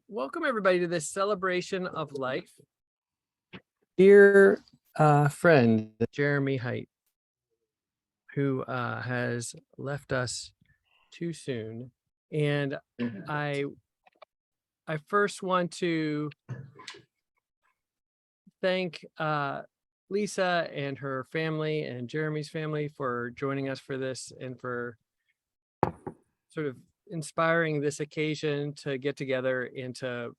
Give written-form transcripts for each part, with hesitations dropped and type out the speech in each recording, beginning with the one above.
Welcome everybody to this celebration of life. Dear friend, Jeremy Hight, who has left us too soon. And I first want to thank Lisa and her family and Jeremy's family for joining us for this and for sort of inspiring this occasion to get together and to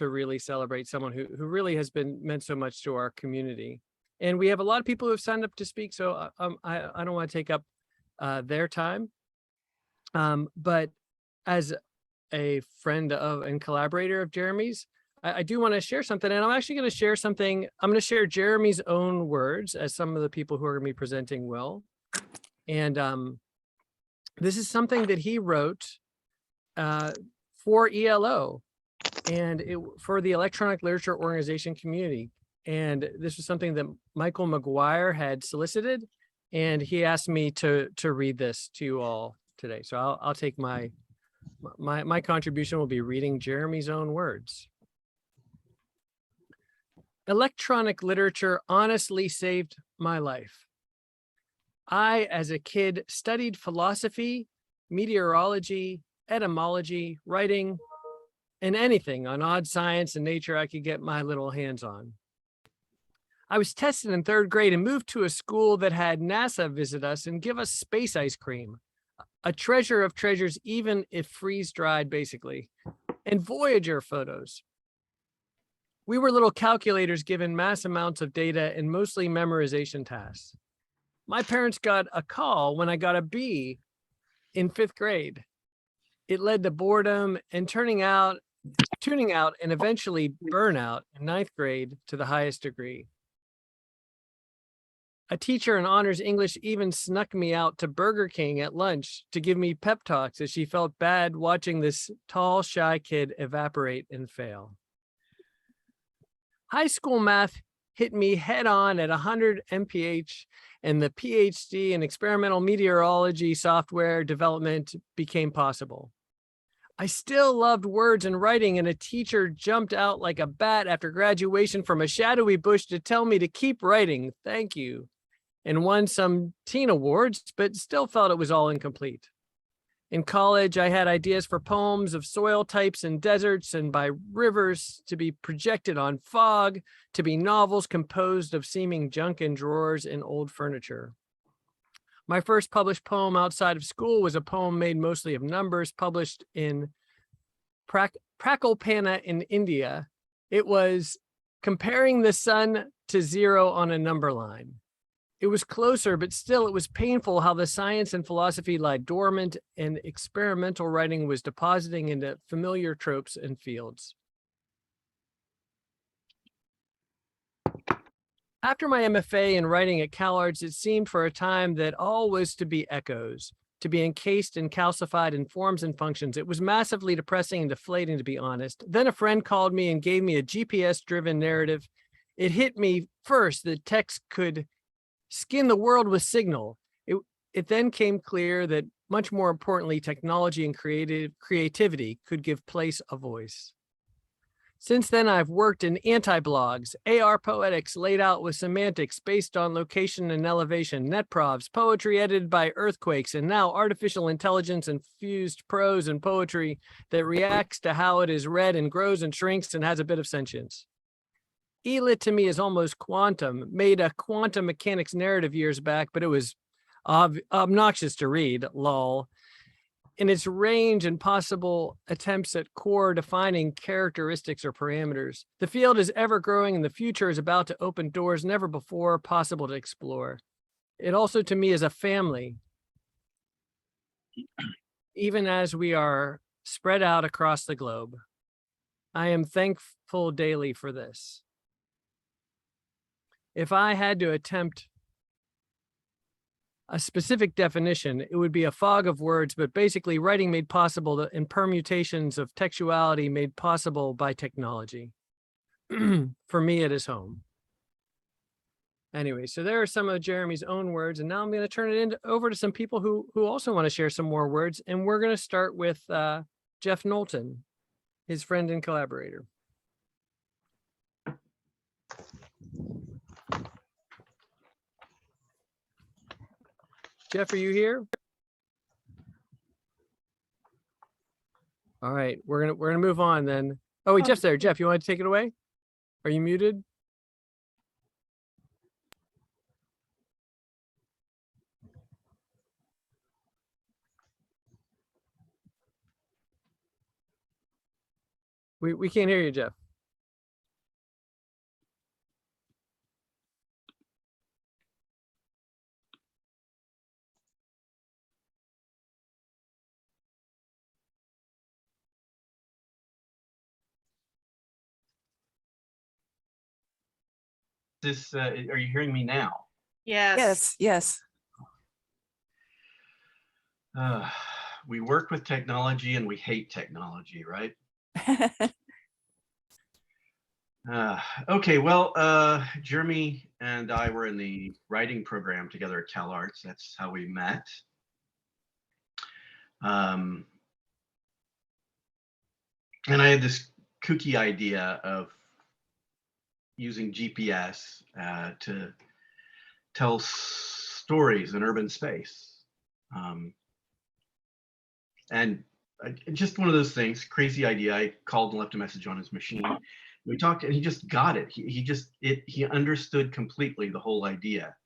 really celebrate someone who really has been meant so much to our community. And we have a lot of people who have signed up to speak, so I don't want to take up their time. But as a friend of and collaborator of Jeremy's, I do want to share something, and I'm actually going to share something. I'm going to share Jeremy's own words, as some of the people who are going to be presenting will. And this is something that he wrote for ELO and for the Electronic Literature Organization community. And this was something that Michael McGuire had solicited, and he asked me to read this to you all today. So I'll take my contribution will be reading Jeremy's own words. Electronic literature honestly saved my life. I, as a kid, studied philosophy, meteorology, etymology, writing, and anything on odd science and nature I could get my little hands on. I was tested in 3rd grade and moved to a school that had NASA visit us and give us space ice cream, a treasure of treasures, even if freeze-dried, basically, and Voyager photos. We were little calculators given mass amounts of data and mostly memorization tasks. My parents got a call when I got a B in 5th grade. It led to boredom and tuning out and eventually burnout in 9th grade to the highest degree. A teacher in honors English even snuck me out to Burger King at lunch to give me pep talks as she felt bad watching this tall, shy kid evaporate and fail. High school math hit me head on at 100 mph, and the PhD in experimental meteorology software development became possible. I still loved words and writing, and a teacher jumped out like a bat after graduation from a shadowy bush to tell me to keep writing. Thank you. And won some teen awards, but still felt it was all incomplete. In college, I had ideas for poems of soil types and deserts and by rivers to be projected on fog, to be novels composed of seeming junk in drawers and old furniture. My first published poem outside of school was a poem made mostly of numbers, published in Prakalpana in India. It was comparing the sun to 0 on a number line. It was closer, but still it was painful how the science and philosophy lie dormant and experimental writing was depositing into familiar tropes and fields. After my MFA in writing at CalArts, it seemed for a time that all was to be echoes, to be encased and calcified in forms and functions. It was massively depressing and deflating, to be honest. Then a friend called me and gave me a GPS-driven narrative. It hit me first that text could skin the world with signal. It then came clear that, much more importantly, technology and creativity could give place a voice. Since then, I've worked in anti-blogs, AR poetics laid out with semantics based on location and elevation, netprovs, poetry edited by earthquakes, and now artificial intelligence infused prose and poetry that reacts to how it is read and grows and shrinks and has a bit of sentience. E-lit to me is almost quantum, made a quantum mechanics narrative years back, but it was obnoxious to read, lol. In its range and possible attempts at core defining characteristics or parameters. The field is ever growing and the future is about to open doors never before possible to explore. It also to me is a family, even as we are spread out across the globe. I am thankful daily for this. If I had to attempt a specific definition, it would be a fog of words, but basically writing made possible in permutations of textuality made possible by technology. For me, it is home. Anyway, so there are some of Jeremy's own words, and now I'm going to turn it over to some people who also want to share some more words, and we're going to start with Jeff Knowlton. his friend and collaborator. Jeff, are you here? All right, we're gonna move on then. Oh wait, Jeff's there. Jeff, you want to take it away? Are you muted? We can't hear you, Jeff. This are you hearing me now? Yes. Yes. We work with technology and we hate technology, right? Okay, well, Jeremy and I were in the writing program together at CalArts. That's how we met. And I had this kooky idea of using GPS to tell stories in urban space. And just one of those things, crazy idea. I called and left a message on his machine. We talked and he just got it. He understood completely the whole idea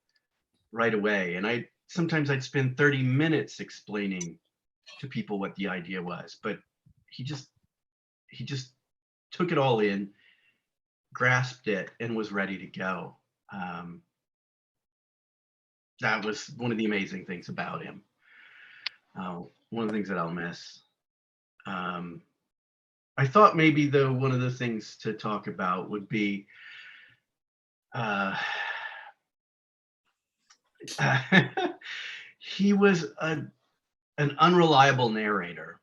right away. And sometimes I'd spend 30 minutes explaining to people what the idea was, but he just took it all in, grasped it, and was ready to go. That was one of the amazing things about him. One of the things that I'll miss. I thought maybe though one of the things to talk about would be he was an unreliable narrator.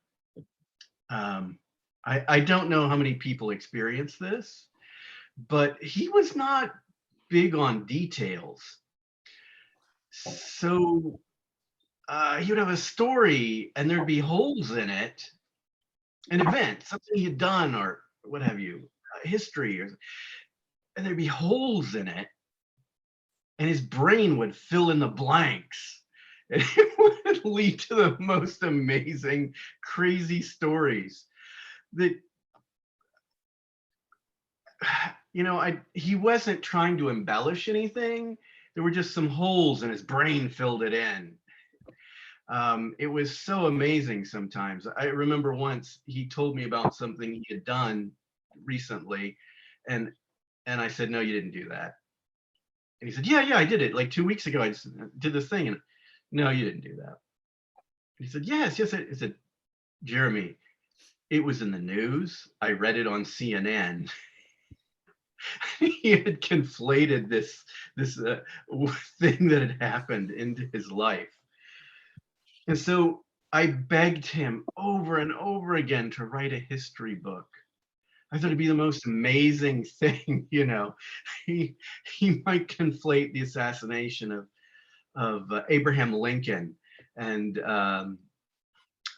I don't know how many people experience this, but he was not big on details. So he would have a story and there'd be holes in it, an event, something he had done or what have you, history, and there'd be holes in it, and his brain would fill in the blanks. And it would lead to the most amazing, crazy stories that, he wasn't trying to embellish anything. There were just some holes and his brain filled it in. It was so amazing sometimes. I remember once he told me about something he had done recently, and I said, no, you didn't do that. And he said, yeah, I did it. Like 2 weeks ago, I just did this thing. And no, you didn't do that. And he said, yes. I said, Jeremy, it was in the news. I read it on CNN. He had conflated this thing that had happened into his life. And so I begged him over and over again to write a history book. I thought it'd be the most amazing thing, He might conflate the assassination of Abraham Lincoln and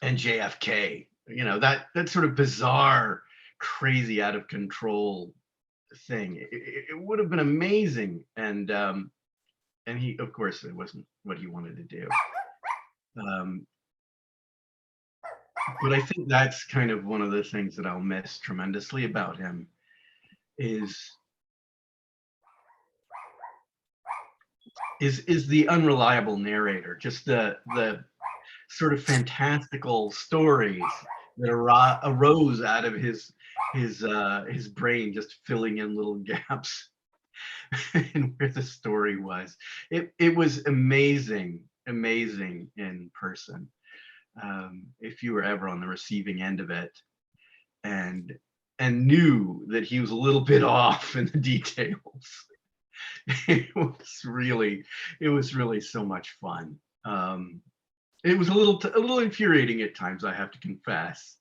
JFK, that sort of bizarre, crazy, out of control thing. It would have been amazing, and he, of course, it wasn't what he wanted to do. But I think that's kind of one of the things that I'll miss tremendously about him is the unreliable narrator, just the sort of fantastical stories that arose out of his brain, just filling in little gaps and where the story was. It was amazing in person. If you were ever on the receiving end of it and knew that he was a little bit off in the details, it was really so much fun. It was a little infuriating at times, I have to confess.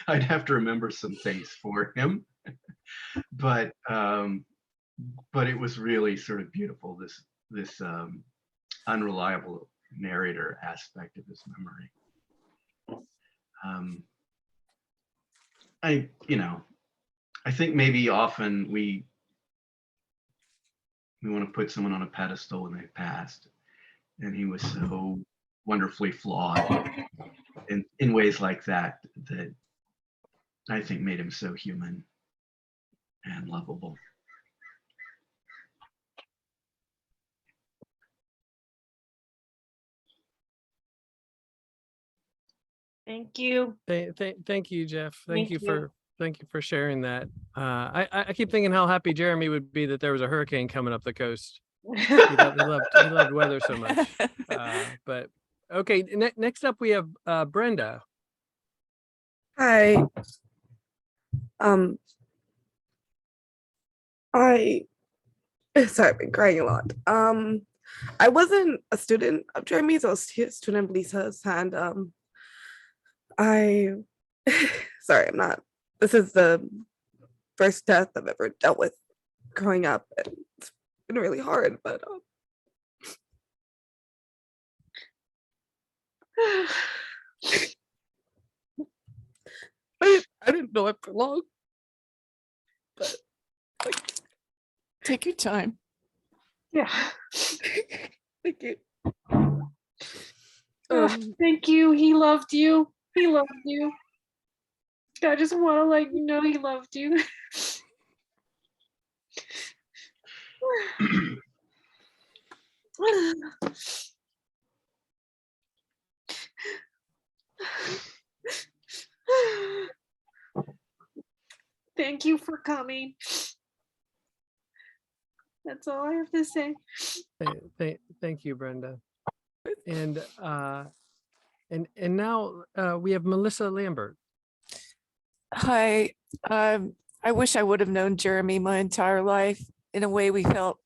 I'd have to remember some things for him, but it was really sort of beautiful, this unreliable narrator aspect of his memory. I think maybe often we want to put someone on a pedestal when they've passed, and he was so wonderfully flawed in ways like that I think made him so human and lovable. Thank you. Thank you, Jeff. Thank you you. for sharing that. I keep thinking how happy Jeremy would be that there was a hurricane coming up the coast. He loved weather so much. But okay, next up we have Brenda. Hi. Sorry, I've been crying a lot. I wasn't a student of Jeremy's, I was a student of Lisa's, and I sorry, I'm not. This is the first death I've ever dealt with growing up, and it's been really hard, but I didn't know it for long. But take your time. Yeah. Thank you. Thank you. He loved you. He loved you. I just want to let you know he loved you. Thank you for coming. That's all I have to say. Thank you, Brenda. And now we have Melissa Lambert. Hi. I wish I would have known Jeremy my entire life. In a way, we felt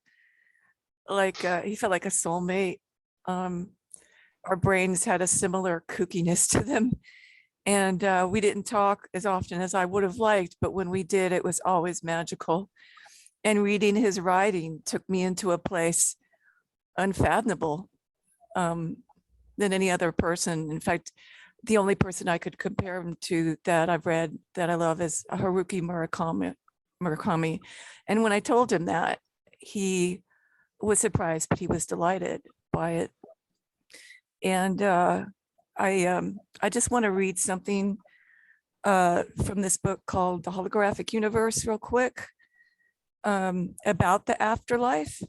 like he felt like a soulmate. Our brains had a similar kookiness to them. And we didn't talk as often as I would have liked, but when we did, it was always magical. And reading his writing took me into a place unfathomable than any other person. In fact, the only person I could compare him to that I've read that I love is Haruki Murakami. And when I told him that, he was surprised, but he was delighted by it. And I just want to read something from this book called The Holographic Universe real quick about the afterlife.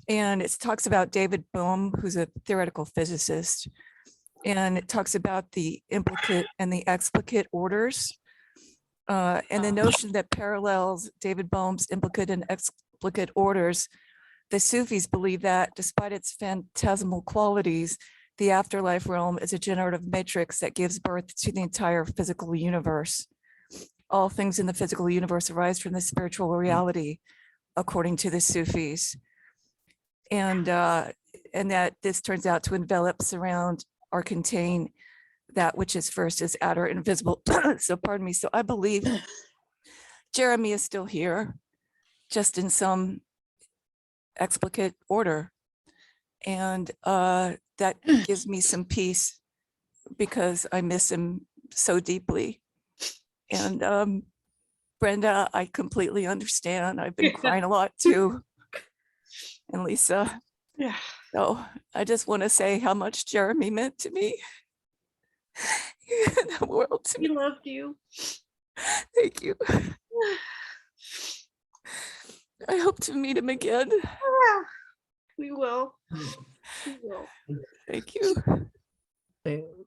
And it talks about David Bohm, who's a theoretical physicist. And it talks about the implicate and the explicate orders. And the notion that parallels David Bohm's implicate and explicate orders. The Sufis believe that despite its phantasmal qualities, the afterlife realm is a generative matrix that gives birth to the entire physical universe. All things in the physical universe arise from the spiritual reality, according to the Sufis. And that this turns out to envelop, surround, or contain that which is first is outer and invisible. So pardon me. So I believe Jeremy is still here, just in some explicate order. And that gives me some peace because I miss him so deeply. And Brenda, I completely understand. I've been crying a lot too. And Lisa. Yeah. So I just want to say how much Jeremy meant to me. The world to He me. loved you. Thank you. I hope to meet him again. We will. We will. Thank you.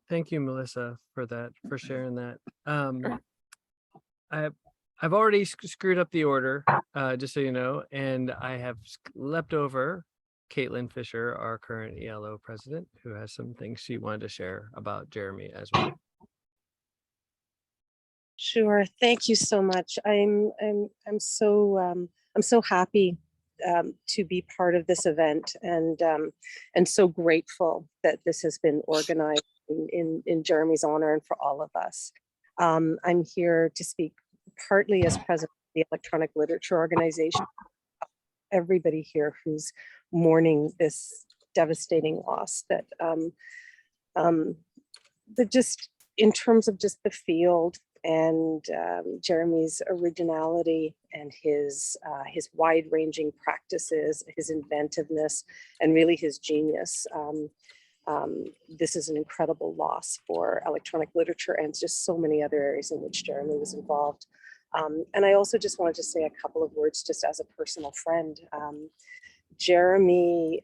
Thank you, Melissa, for sharing that. I've already screwed up the order, just so you know, and I have leapt over Caitlin Fisher, our current ELO president, who has some things she wanted to share about Jeremy as well. Sure. Thank you so much. I'm so happy to be part of this event, and so grateful that this has been organized in Jeremy's honor and for all of us. I'm here to speak partly as president of the Electronic Literature Organization. Everybody here who's mourning this devastating loss that just in terms of just the field, and Jeremy's originality and his wide-ranging practices, his inventiveness, and really his genius. This is an incredible loss for electronic literature and just so many other areas in which Jeremy was involved. And I also just wanted to say a couple of words just as a personal friend. Jeremy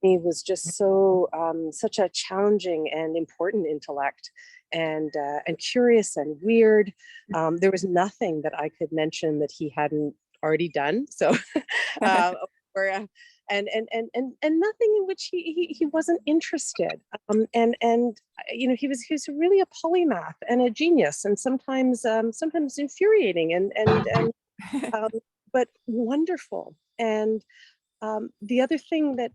was just so such a challenging and important intellect, and curious and weird. There was nothing that I could mention that he hadn't already done. So, and nothing in which he wasn't interested. And you know, he was really a polymath and a genius, and sometimes infuriating and but wonderful. And the other thing that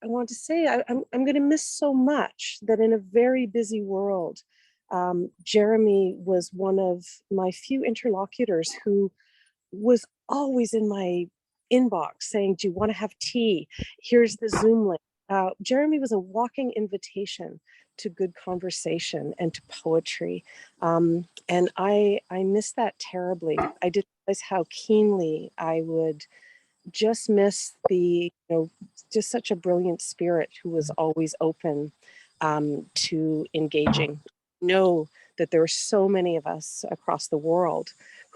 I want to say, I'm going to miss so much that in a very busy world, Jeremy was one of my few interlocutors who was always in my inbox saying, do you want to have tea? Here's the Zoom link. Jeremy was a walking invitation to good conversation and to poetry. And I miss that terribly. I didn't realize how keenly I would just miss just such a brilliant spirit who was always open to engaging. Know that there are so many of us across the world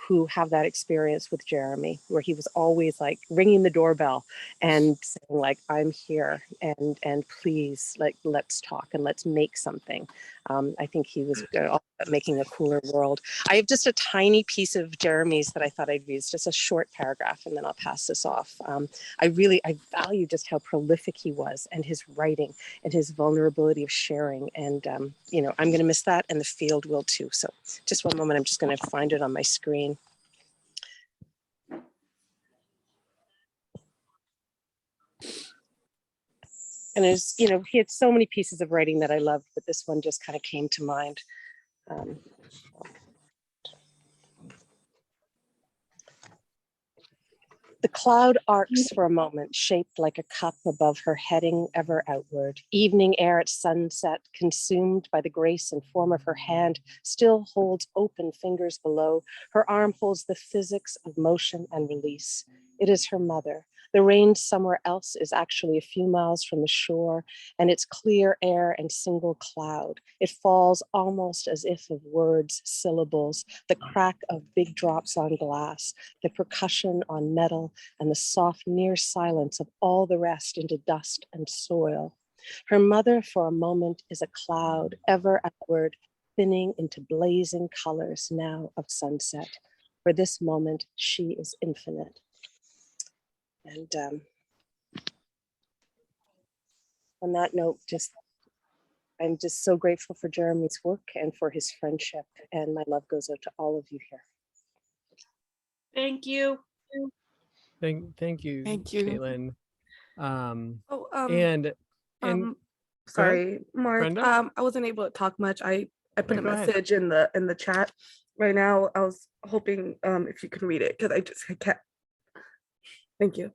who have that experience with Jeremy, where he was always like ringing the doorbell and saying like, I'm here, and please, like, let's talk and let's make something. I think he was all about making a cooler world. I have just a tiny piece of Jeremy's that I thought I'd read, just a short paragraph, and then I'll pass this off. I value just how prolific he was, and his writing and his vulnerability of sharing. And, you know, I'm going to miss that, and the field will too. So just one moment, I'm just going to find it on my screen. And there's, you know, he had so many pieces of writing that I loved, but this one just kind of came to mind. The cloud arcs for a moment, shaped like a cup above her, heading ever outward. Evening air at sunset, consumed by the grace and form of her hand, still holds open fingers below. Her arm holds the physics of motion and release. It is her mother. The rain somewhere else is actually a few miles from the shore, and it's clear air and single cloud. It falls almost as if of words, syllables, the crack of big drops on glass, the percussion on metal, and the soft near silence of all the rest into dust and soil. Her mother for a moment is a cloud, ever outward, thinning into blazing colors now of sunset. For this moment, she is infinite. And on that note, I'm just so grateful for Jeremy's work and for his friendship, and my love goes out to all of you here. Thank you. Thank you, Caitlin. Sorry, Mark. Brenda? I wasn't able to talk much. I put a go ahead. message in the chat right now. I was hoping if you can read it, because I can't. Thank you.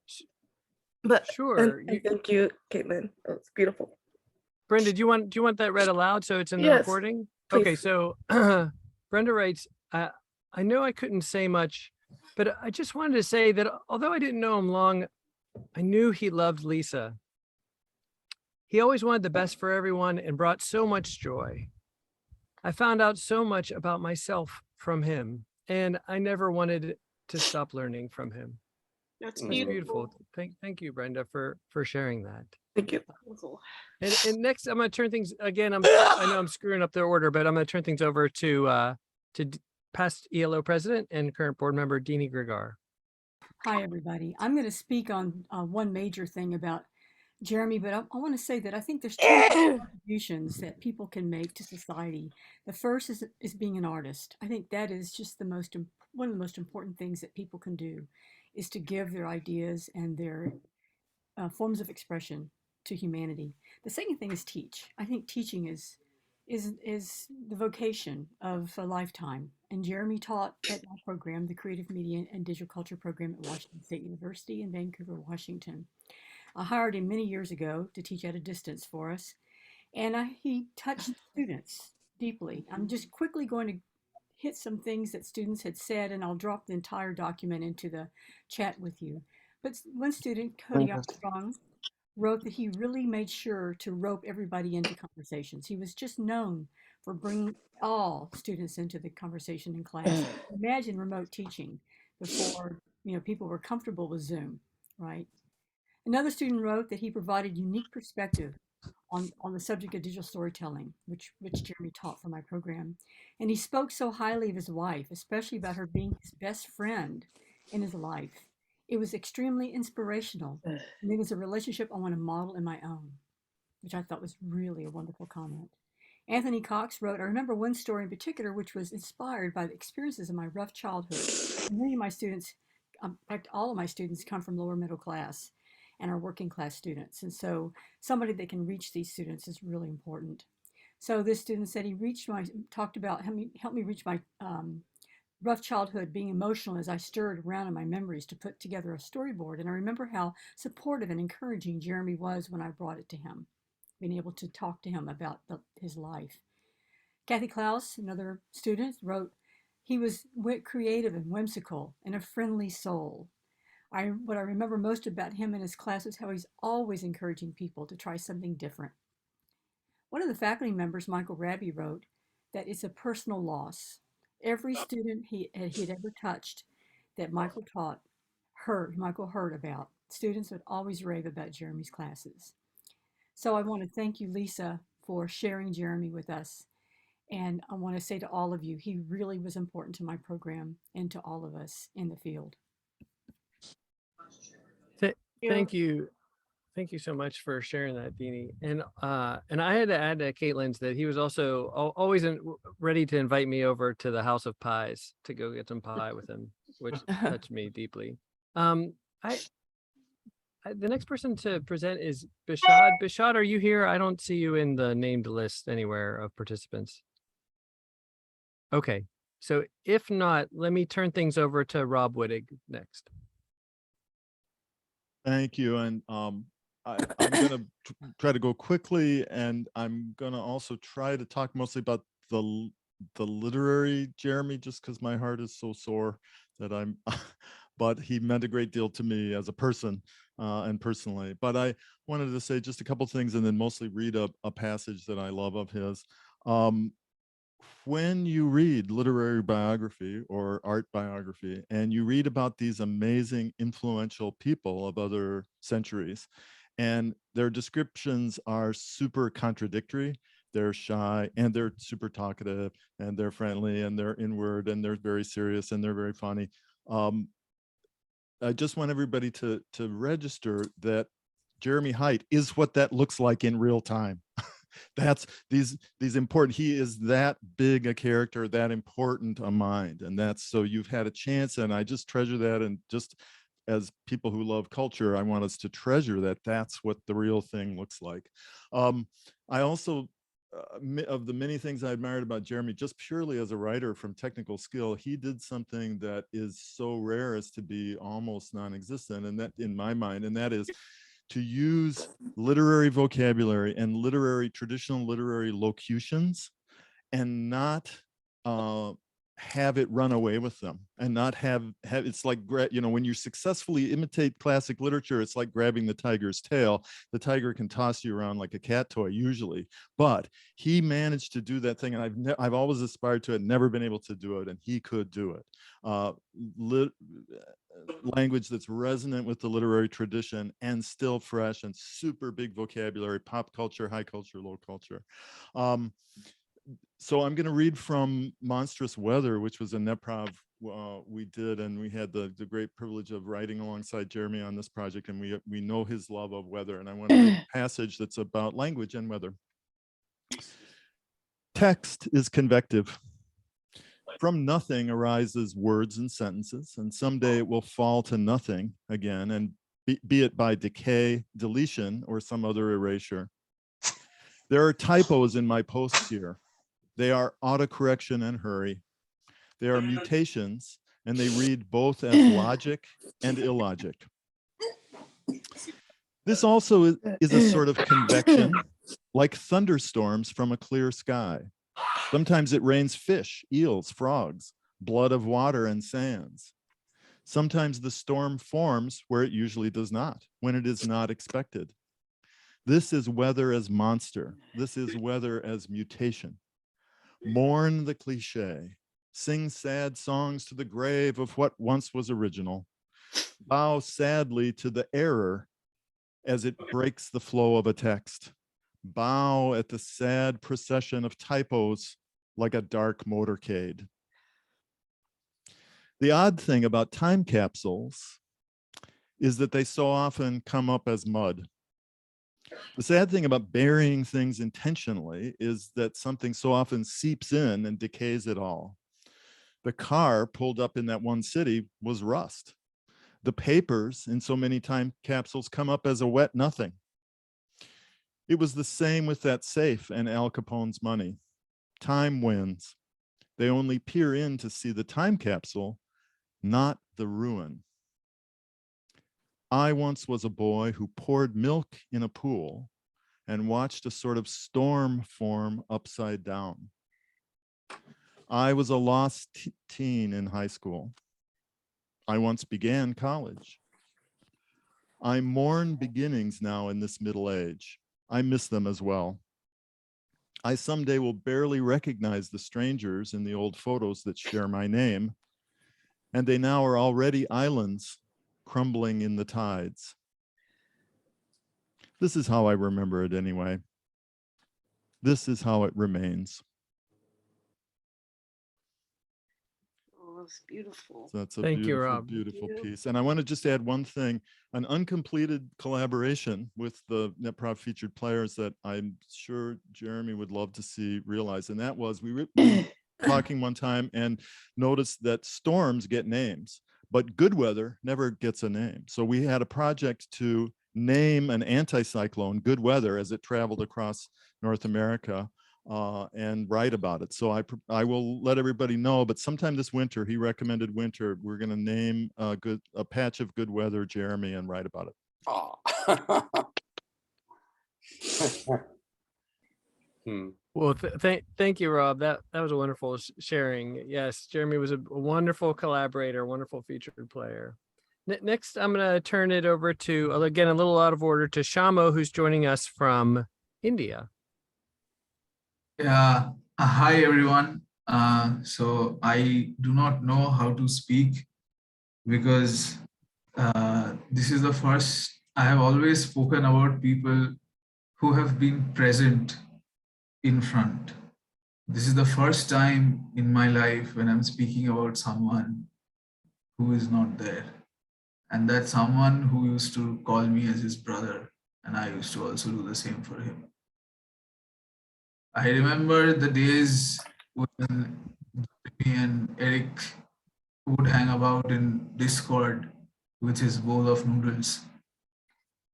But Sure. and thank you, Caitlin. It was beautiful. Brenda, do you want that read aloud so it's in the Yes, recording? please. Okay, so Brenda writes, I know I couldn't say much, but I just wanted to say that although I didn't know him long, I knew he loved Lisa. He always wanted the best for everyone and brought so much joy. I found out so much about myself from him, and I never wanted to stop learning from him. That's That's beautiful. beautiful. Thank you, Brenda, for sharing that. Thank you. And next, I'm going to turn things again. I know I'm screwing up the order, but I'm going to turn things over to past ELO president and current board member Deanie Gregar. Hi, everybody. I'm going to speak on one major thing about Jeremy, but I want to say that I think there's two contributions that people can make to society. The first is being an artist. I think that is just one of the most important things that people can do, is to give their ideas and their forms of expression to humanity. The second thing is teach. I think teaching is the vocation of a lifetime. And Jeremy taught at my program, the Creative Media and Digital Culture program at Washington State University in Vancouver, Washington. I hired him many years ago to teach at a distance for us, and he touched students deeply. I'm just quickly going to hit some things that students had said, and I'll drop the entire document into the chat with you. But one student, Cody Armstrong, wrote that he really made sure to rope everybody into conversations. He was just known for bringing all students into the conversation in class. Imagine remote teaching before people were comfortable with Zoom, right? Another student wrote that he provided unique perspective on the subject of digital storytelling, which Jeremy taught for my program. And he spoke so highly of his wife, especially about her being his best friend in his life. It was extremely inspirational. And it was a relationship I want to model in my own, which I thought was really a wonderful comment. Anthony Cox wrote, I remember one story in particular, which was inspired by the experiences of my rough childhood. Many of my students, in fact, all of my students come from lower middle class and are working class students. And so somebody that can reach these students is really important. So this student said he talked about helped me reach my rough childhood, being emotional as I stirred around in my memories to put together a storyboard. And I remember how supportive and encouraging Jeremy was when I brought it to him, being able to talk to him about his life. Kathy Klaus, another student, wrote, he was creative and whimsical and a friendly soul. What I remember most about him and his class is how he's always encouraging people to try something different. One of the faculty members, Michael Raby, wrote that it's a personal loss. Every student he'd ever touched that Michael heard about. Students would always rave about Jeremy's classes. So I want to thank you, Lisa, for sharing Jeremy with us. And I want to say to all of you, he really was important to my program and to all of us in the field. Thank you. Thank you so much for sharing that, Deanie. And I had to add to Caitlin's that he was also always ready to invite me over to the House of Pies to go get some pie with him, which touched me deeply. The next person to present is Bishad. Bishad, are you here? I don't see you in the named list anywhere of participants. Okay, so if not, let me turn things over to Rob Wittig next. Thank you. And I'm going to try to go quickly, and I'm going to also try to talk mostly about the literary Jeremy, just because my heart is so sore that but he meant a great deal to me as a person and personally. But I wanted to say just a couple things and then mostly read a passage that I love of his. When you read literary biography or art biography, and you read about these amazing influential people of other centuries, and their descriptions are super contradictory, they're shy and they're super talkative and they're friendly and they're inward and they're very serious and they're very funny. I just want everybody to register that Jeremy Hight is what that looks like in real time. That's these important, he is that big a character, that important a mind. And that's, so you've had a chance, and I just treasure that. And just as people who love culture, I want us to treasure that that's what the real thing looks like. I also, of the many things I admired about Jeremy, just purely as a writer from technical skill, he did something that is so rare as to be almost non-existent, and that in my mind, and that is to use literary vocabulary and traditional literary locutions and not have it run away with them, and not have it's like, when you successfully imitate classic literature, it's like grabbing the tiger's tail. The tiger can toss you around like a cat toy usually, but he managed to do that thing, and I've always aspired to it, never been able to do it, and he could do it. Language that's resonant with the literary tradition and still fresh, and super big vocabulary, pop culture, high culture, low culture. So I'm going to read from Monstrous Weather, which was a NetProv we did, and we had the great privilege of writing alongside Jeremy on this project, and we know his love of weather. And I want to read a passage that's about language and weather. Text is convective. From nothing arises words and sentences, and someday it will fall to nothing again, and be it by decay, deletion, or some other erasure. There are typos in my posts here. They are autocorrection and hurry. They are mutations, and they read both as logic and illogic. This also is a sort of convection, like thunderstorms from a clear sky. Sometimes it rains fish, eels, frogs, blood of water and sands. Sometimes the storm forms where it usually does not, when it is not expected. This is weather as monster. This is weather as mutation. Mourn the cliche. Sing sad songs to the grave of what once was original. Bow sadly to the error as it breaks the flow of a text. Bow at the sad procession of typos like a dark motorcade. The odd thing about time capsules is that they so often come up as mud. The sad thing about burying things intentionally is that something so often seeps in and decays it all. The car pulled up in that one city was rust. The papers in so many time capsules come up as a wet nothing. It was the same with that safe and Al Capone's money. Time wins. They only peer in to see the time capsule, not the ruin. I once was a boy who poured milk in a pool and watched a sort of storm form upside down. I was a lost teen in high school. I once began college. I mourn beginnings now in this middle age. I miss them as well. I someday will barely recognize the strangers in the old photos that share my name, and they now are already islands crumbling in the tides. This is how I remember it anyway. This is how it remains. That's beautiful. So that's a Thank you, beautiful, Rob. beautiful Thank you. piece. And I want to just add one thing, an uncompleted collaboration with the NetProv featured players that I'm sure Jeremy would love to see realized. And that was, we were talking one time and noticed that storms get names, but good weather never gets a name. So we had a project to name an anticyclone, good weather, as it traveled across North America. And write about it. So I will let everybody know, but sometime this winter, he recommended winter, we're going to name a patch of good weather, Jeremy, and write about it. Oh. Well, thank you, Rob. That was a wonderful sharing. Yes, Jeremy was a wonderful collaborator, wonderful featured player. Next, I'm going to turn it over to, again, a little out of order, to Shamo, who's joining us from India. Yeah, hi everyone. So I do not know how to speak because this is the first. I have always spoken about people who have been present in front. This is the first time in my life when I'm speaking about someone who is not there. And that's someone who used to call me as his brother, and I used to also do the same for him. I remember the days when me and Eric would hang about in Discord with his bowl of noodles.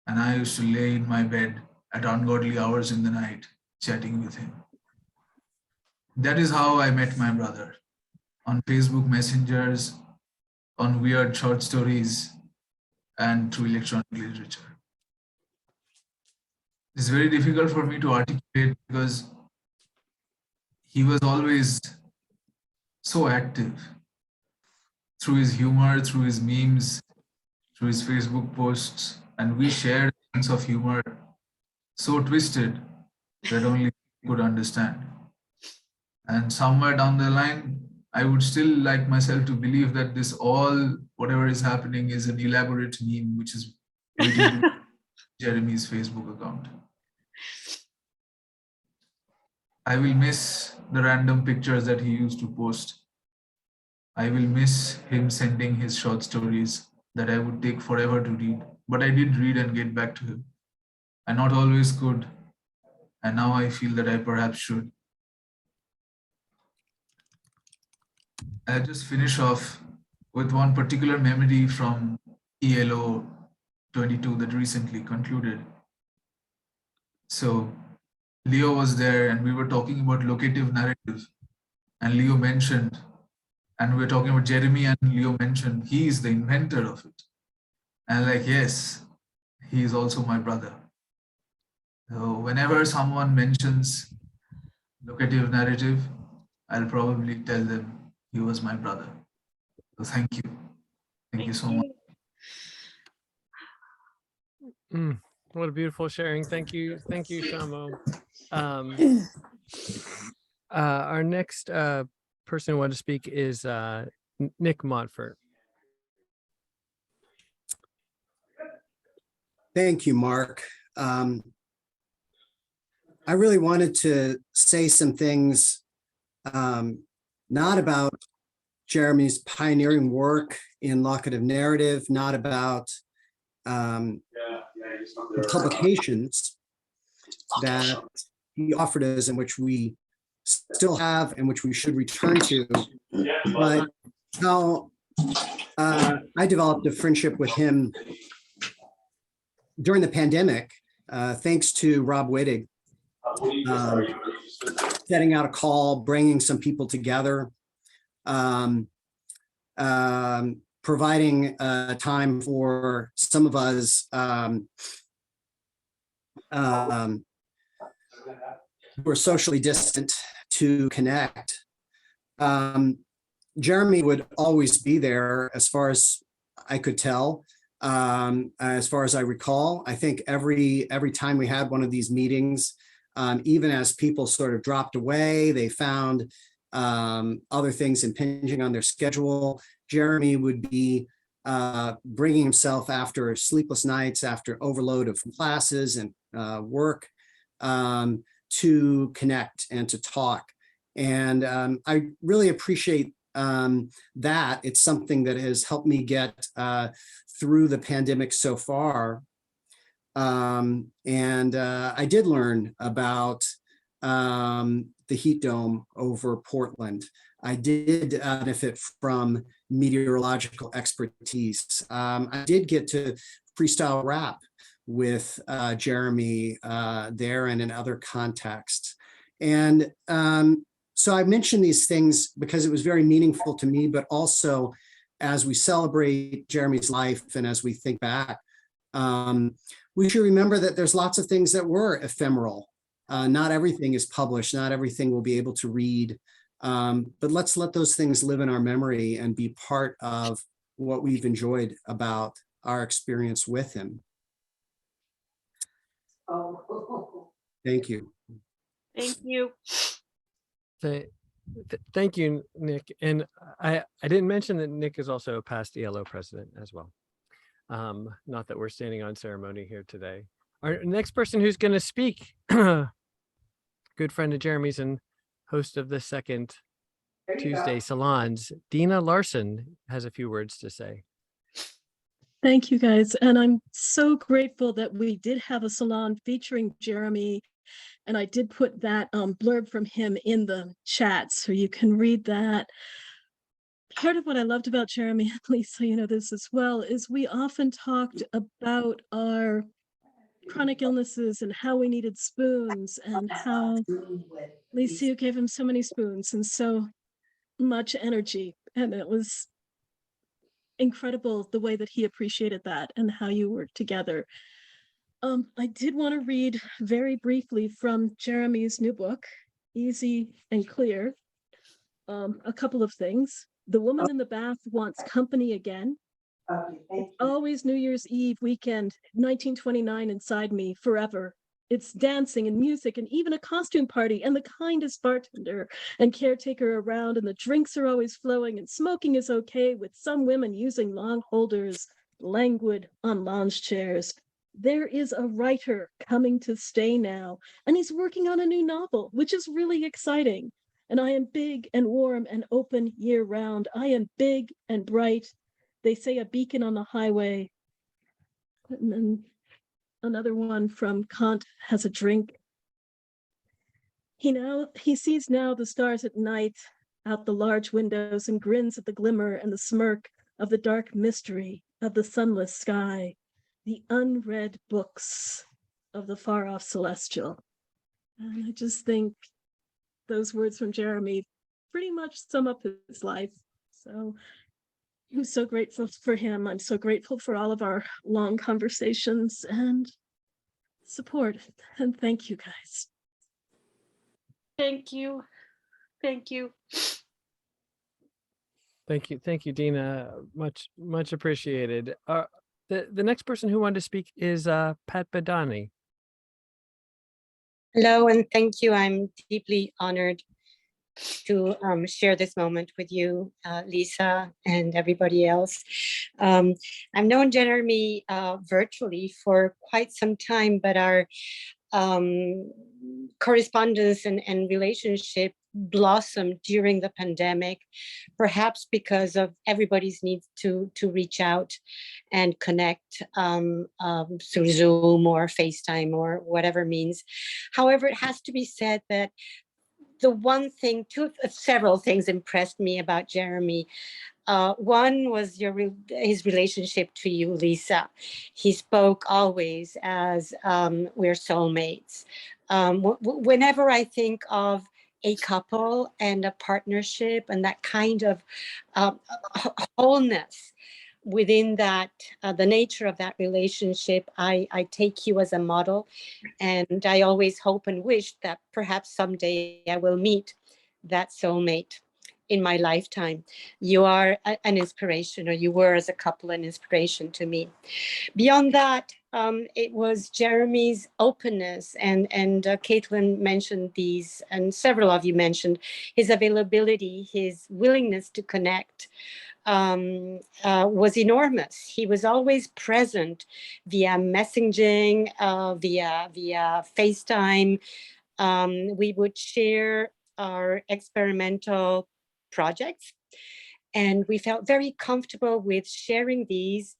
And I used to lay in my bed at ungodly hours in the night, chatting with him. That is how I met my brother, on Facebook messengers, on weird short stories, and through electronic literature. It's very difficult for me to articulate because he was always so active through his humor, through his memes, through his Facebook posts, and we shared a sense of humor so twisted that only he could understand. And somewhere down the line, I would still like myself to believe that this all, whatever is happening, is an elaborate meme which is waiting to Jeremy's Facebook account. I will miss the random pictures that he used to post. I will miss him sending his short stories that I would take forever to read, but I did read and get back to him. I not always could, and now I feel that I perhaps should. I'll just finish off with one particular memory from ELO 22 that recently concluded. So Leo was there and we were talking about locative narrative, and Leo mentioned, and we were talking about Jeremy, and Leo mentioned he is the inventor of it. And like, yes, he is also my brother. So whenever someone mentions locative narrative, I'll probably tell them he was my brother. So thank you. Thank you so much. What a beautiful sharing. Thank you, Shamo. Our next person who wanted to speak is Nick Montford. Thank you, Mark. I really wanted to say some things, not about Jeremy's pioneering work in locative narrative, not about the publications that he offered us and which we still have and which we should return to, but how I developed a friendship with him during the pandemic, thanks to Rob Wittig, setting out a call, bringing some people together, providing time for some of us who are socially distant to connect. Jeremy would always be there as far as I could tell. As far as I recall, I think every time we had one of these meetings, even as people sort of dropped away, they found other things impinging on their schedule. Jeremy would be bringing himself after sleepless nights, after overload of classes and work, to connect and to talk. And I really appreciate that. It's something that has helped me get through the pandemic so far. And I did learn about the heat dome over Portland. I did benefit from meteorological expertise. I did get to freestyle rap with Jeremy there and in other contexts. And so I mentioned these things because it was very meaningful to me, but also as we celebrate Jeremy's life and as we think back, we should remember that there's lots of things that were ephemeral. Not everything is published, not everything we'll be able to read, but let's let those things live in our memory and be part of what we've enjoyed about our experience with him. Thank you. Thank you. Thank you, Nick. And I didn't mention that Nick is also a past ELO president as well. Not that we're standing on ceremony here today. Our next person who's going to speak, good friend of Jeremy's and host of the second Tuesday salons, Dina Larson, has a few words to say. Thank you, guys. And I'm so grateful that we did have a salon featuring Jeremy. And I did put that blurb from him in the chat, so you can read that. Part of what I loved about Jeremy, Lisa, you know this as well, is we often talked about our chronic illnesses and how we needed spoons, and how Lisa, you gave him so many spoons and so much energy. And it was incredible the way that he appreciated that and how you worked together. I did want to read very briefly from Jeremy's new book, Easy and Clear. A couple of things. The woman in the bath wants company again. It's always New Year's Eve weekend, 1929 inside me, forever. It's dancing and music and even a costume party and the kindest bartender and caretaker around, and the drinks are always flowing and smoking is okay, with some women using long holders, languid on lounge chairs. There is a writer coming to stay now, and he's working on a new novel, which is really exciting. And I am big and warm and open year round. I am big and bright. They say a beacon on the highway. And then another one from Kant has a drink. He sees now the stars at night out the large windows and grins at the glimmer and the smirk of the dark mystery of the sunless sky, the unread books of the far off celestial. And I just think those words from Jeremy pretty much sum up his life. So I'm so grateful for him. I'm so grateful for all of our long conversations and support. And thank you, guys. Thank you. Thank you. Thank you, Dina. Much appreciated. The next person who wanted to speak is Pat Badani. Hello, and thank you. I'm deeply honored to share this moment with you, Lisa, and everybody else. I've known Jeremy virtually for quite some time, but our correspondence and relationship blossomed during the pandemic, perhaps because of everybody's need to reach out and connect through Zoom or FaceTime or whatever means. However, it has to be said that the one thing, several things impressed me about Jeremy. One was his relationship to you, Lisa. He spoke always as we're soulmates. Whenever I think of a couple and a partnership and that kind of wholeness within that, the nature of that relationship, I take you as a model. And I always hope and wish that perhaps someday I will meet that soulmate in my lifetime. You are an inspiration, or you were as a couple an inspiration to me. Beyond that, it was Jeremy's openness, and Caitlin mentioned these, and several of you mentioned his availability, his willingness to connect. Was enormous. He was always present via messaging, via FaceTime. We would share our experimental projects, and we felt very comfortable with sharing these.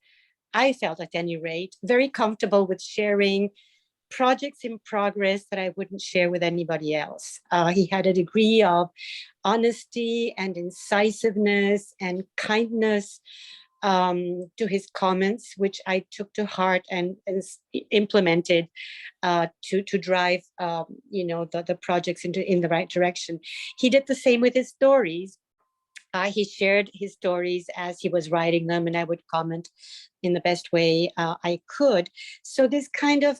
I felt, at any rate, very comfortable with sharing projects in progress that I wouldn't share with anybody else. He had a degree of honesty and incisiveness and kindness to his comments, which I took to heart and implemented to drive the projects in the right direction. He did the same with his stories. He shared his stories as he was writing them, and I would comment in the best way I could. So this kind of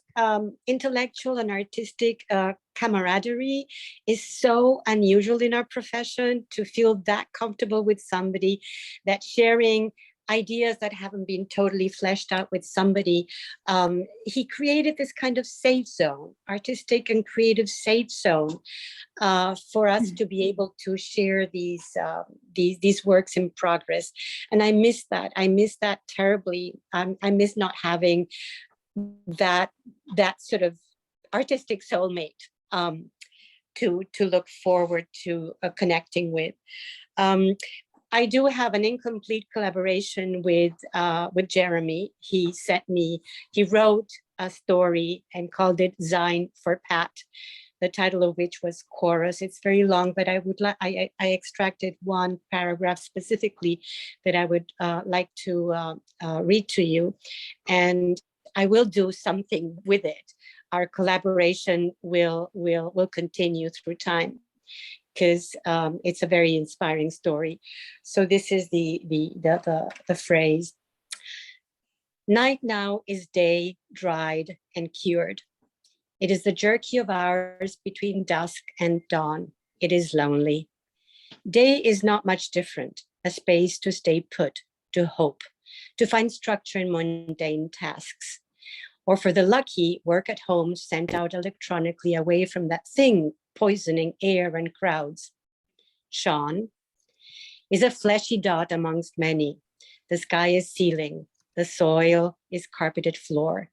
intellectual and artistic camaraderie is so unusual in our profession, to feel that comfortable with somebody, that sharing ideas that haven't been totally fleshed out with somebody. He created this kind of safe zone, artistic and creative safe zone, for us to be able to share these works in progress. And I miss that. I miss that terribly. I miss not having that sort of artistic soulmate to look forward to connecting with. I do have an incomplete collaboration with Jeremy. He wrote a story and called it Zine for Pat, the title of which was Chorus. It's very long, but I extracted one paragraph specifically that I would like to read to you, and I will do something with it. Our collaboration will continue through time, because it's a very inspiring story. So this is the phrase. Night now is day, dried and cured. It is the jerky of hours between dusk and dawn. It is lonely. Day is not much different, a space to stay put, to hope, to find structure in mundane tasks. Or for the lucky, work at home sent out electronically away from that thing poisoning air and crowds. Sean is a fleshy dot amongst many. The sky is ceiling. The soil is carpeted floor.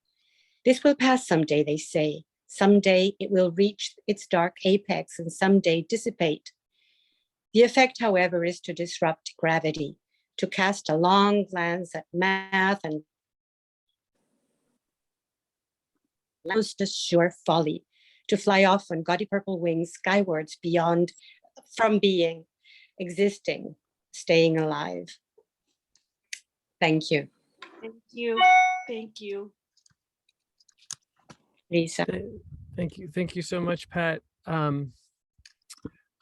This will pass someday, they say. Someday it will reach its dark apex and someday dissipate. The effect, however, is to disrupt gravity, to cast a long glance at math and most sure folly, to fly off on gaudy purple wings skywards beyond, from being, existing, staying alive. Thank you. Thank you. Thank you. Lisa. Thank you so much, Pat.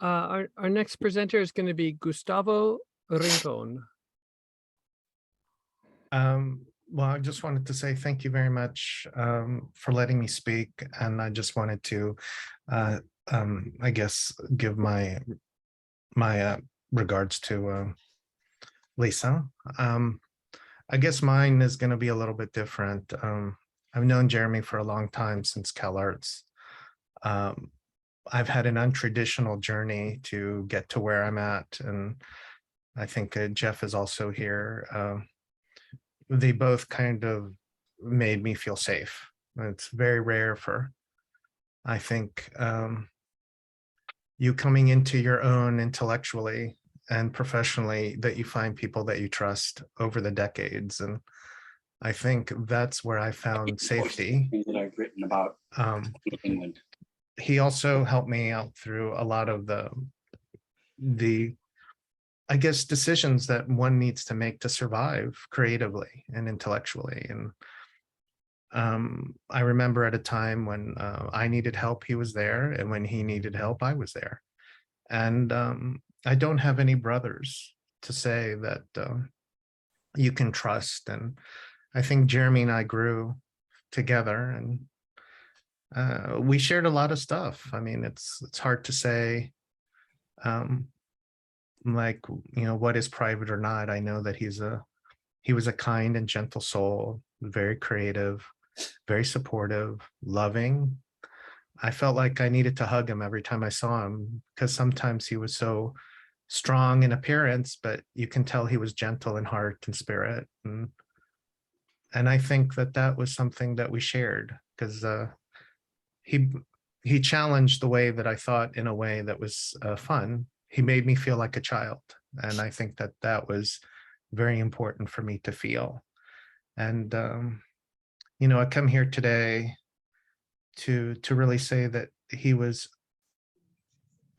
Our next presenter is going to be Gustavo Rincon. Well, I just wanted to say thank you very much for letting me speak. And I just wanted to I guess give my regards to Lisa. I guess mine is going to be a little bit different. I've known Jeremy for a long time, since CalArts. I've had an untraditional journey to get to where I'm at, and I think Jeff is also here. They both kind of made me feel safe. It's very rare for, I think, you coming into your own intellectually and professionally, that you find people that you trust over the decades. And I think that's where I found safety. That I've written about England. He also helped me out through a lot of the I guess decisions that one needs to make to survive creatively and intellectually. And I remember at a time when I needed help, he was there, and when he needed help, I was there. And I don't have any brothers to say that you can trust. And I think Jeremy and I grew together, and we shared a lot of stuff. I mean, it's hard to say, like, you know, what is private or not. I know that he was a kind and gentle soul, very creative, very supportive, loving. I felt like I needed to hug him every time I saw him, because sometimes he was so strong in appearance, but you can tell he was gentle in heart and spirit. And I think that that was something that we shared, because he challenged the way that I thought in a way that was fun. He made me feel like a child. And I think that that was very important for me to feel. And, you know, I come here today to really say that he was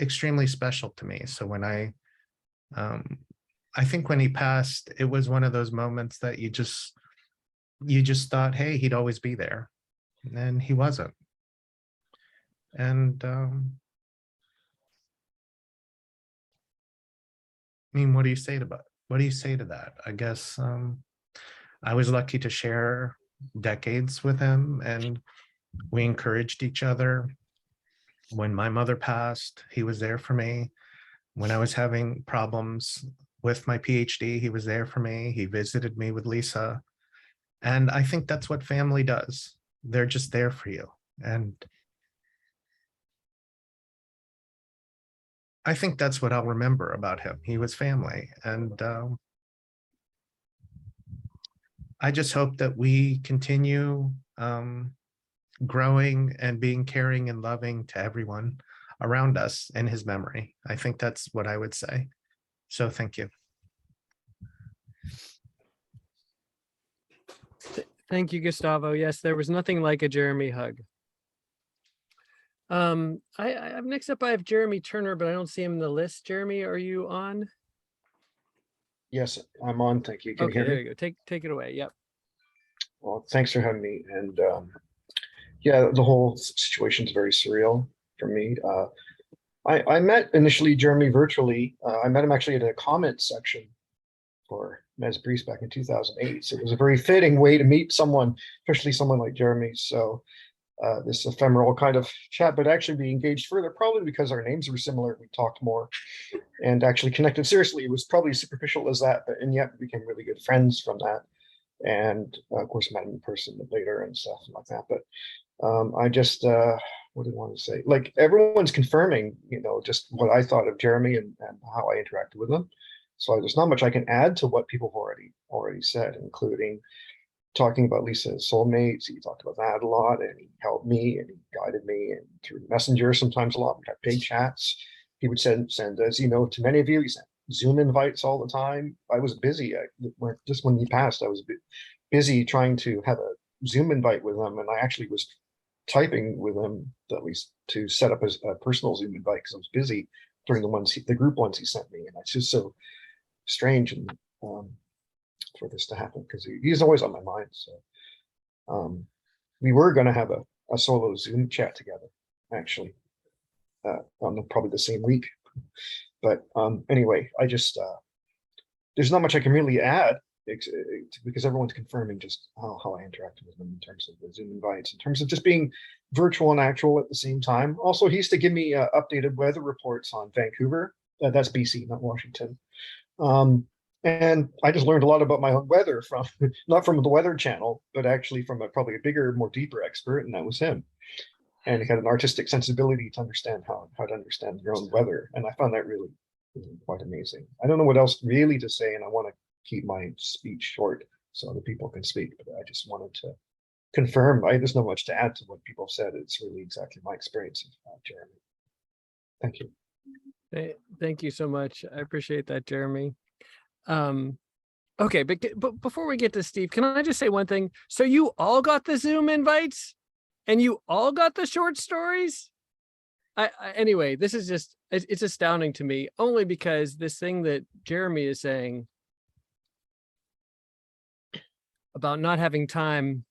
extremely special to me. So when I think when he passed, it was one of those moments that you just thought, hey, he'd always be there. And he wasn't. And I mean, what do you say to that? I guess I was lucky to share decades with him, and we encouraged each other. When my mother passed, he was there for me. When I was having problems with my PhD, he was there for me. He visited me with Lisa. And I think that's what family does. They're just there for you. And I think that's what I'll remember about him. He was family. And I just hope that we continue growing and being caring and loving to everyone around us in his memory. I think that's what I would say. So thank you. Thank you, Gustavo. Yes, there was nothing like a Jeremy hug. Next up, I have Jeremy Turner, but I don't see him in the list. Jeremy, are you on? Yes, I'm on. Thank you. Can you Okay, hear there me? you go. Take it away. Yep. Well, thanks for having me. And yeah, the whole situation is very surreal for me. I met initially Jeremy virtually. I met him actually at a comment section for Mes Bris back in 2008. So it was a very fitting way to meet someone, especially someone like Jeremy. So this ephemeral kind of chat, but actually we engaged further, probably because our names were similar. We talked more and actually connected seriously. It was probably as superficial as that, but and yet we became really good friends from that. And of course, met him in person later and stuff like that. But I just, what do I want to say? Like, everyone's confirming, you know, just what I thought of Jeremy and how I interacted with him. So there's not much I can add to what people have already said, including talking about Lisa as soulmates. He talked about that a lot, and he helped me and he guided me, and through Messenger sometimes a lot. We had big chats. He would send, as you know, to many of you, he sent Zoom invites all the time. I was busy. Just when he passed, I was busy trying to have a Zoom invite with him, and I actually was typing with him at least to set up a personal Zoom invite because I was busy during the group ones he sent me, and it's just so strange and for this to happen, because he's always on my mind. So we were going to have a solo Zoom chat together, actually, on probably the same week. But anyway, I just there's not much I can really add because everyone's confirming just how I interacted with them in terms of the Zoom invites, in terms of just being virtual and actual at the same time. Also, he used to give me updated weather reports on Vancouver. That's BC, not Washington. And I just learned a lot about my own weather from, not from the Weather Channel, but actually from probably a bigger, more deeper expert, and that was him. And he had an artistic sensibility to understand how to understand your own weather. And I found that really quite amazing. I don't know what else really to say, and I want to keep my speech short so other people can speak, but I just wanted to confirm. There's not much to add to what people have said. It's really exactly my experience of Jeremy. Thank you. Thank you so much. I appreciate that, Jeremy. Okay, but before we get to Steve, can I just say one thing? So you all got the Zoom invites and you all got the short stories? Anyway, this is just, it's astounding to me, only because this thing that Jeremy is saying about not having time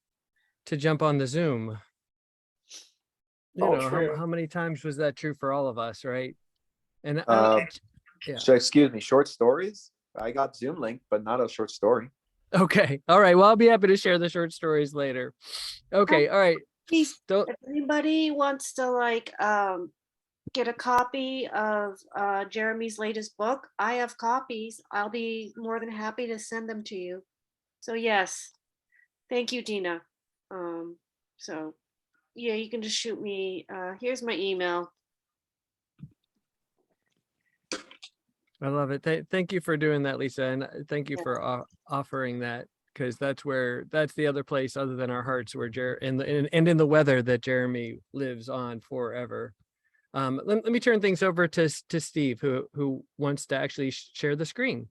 to jump on the Zoom. You know, how many times was that true for all of us, right? And yeah. So excuse me, short stories? I got Zoom link, but not a short story. Okay. All right. Well, I'll be happy to share the short stories later. Okay. All right. If anybody wants to get a copy of Jeremy's latest book, I have copies. I'll be more than happy to send them to you. So yes, thank you, Dina. So yeah, you can just shoot me. Here's my email. I love it. Thank you for doing that, Lisa. And thank you for offering that, because that's the other place other than our hearts where and in the weather that Jeremy lives on forever. Let me turn things over to Steve, who wants to actually share the screen.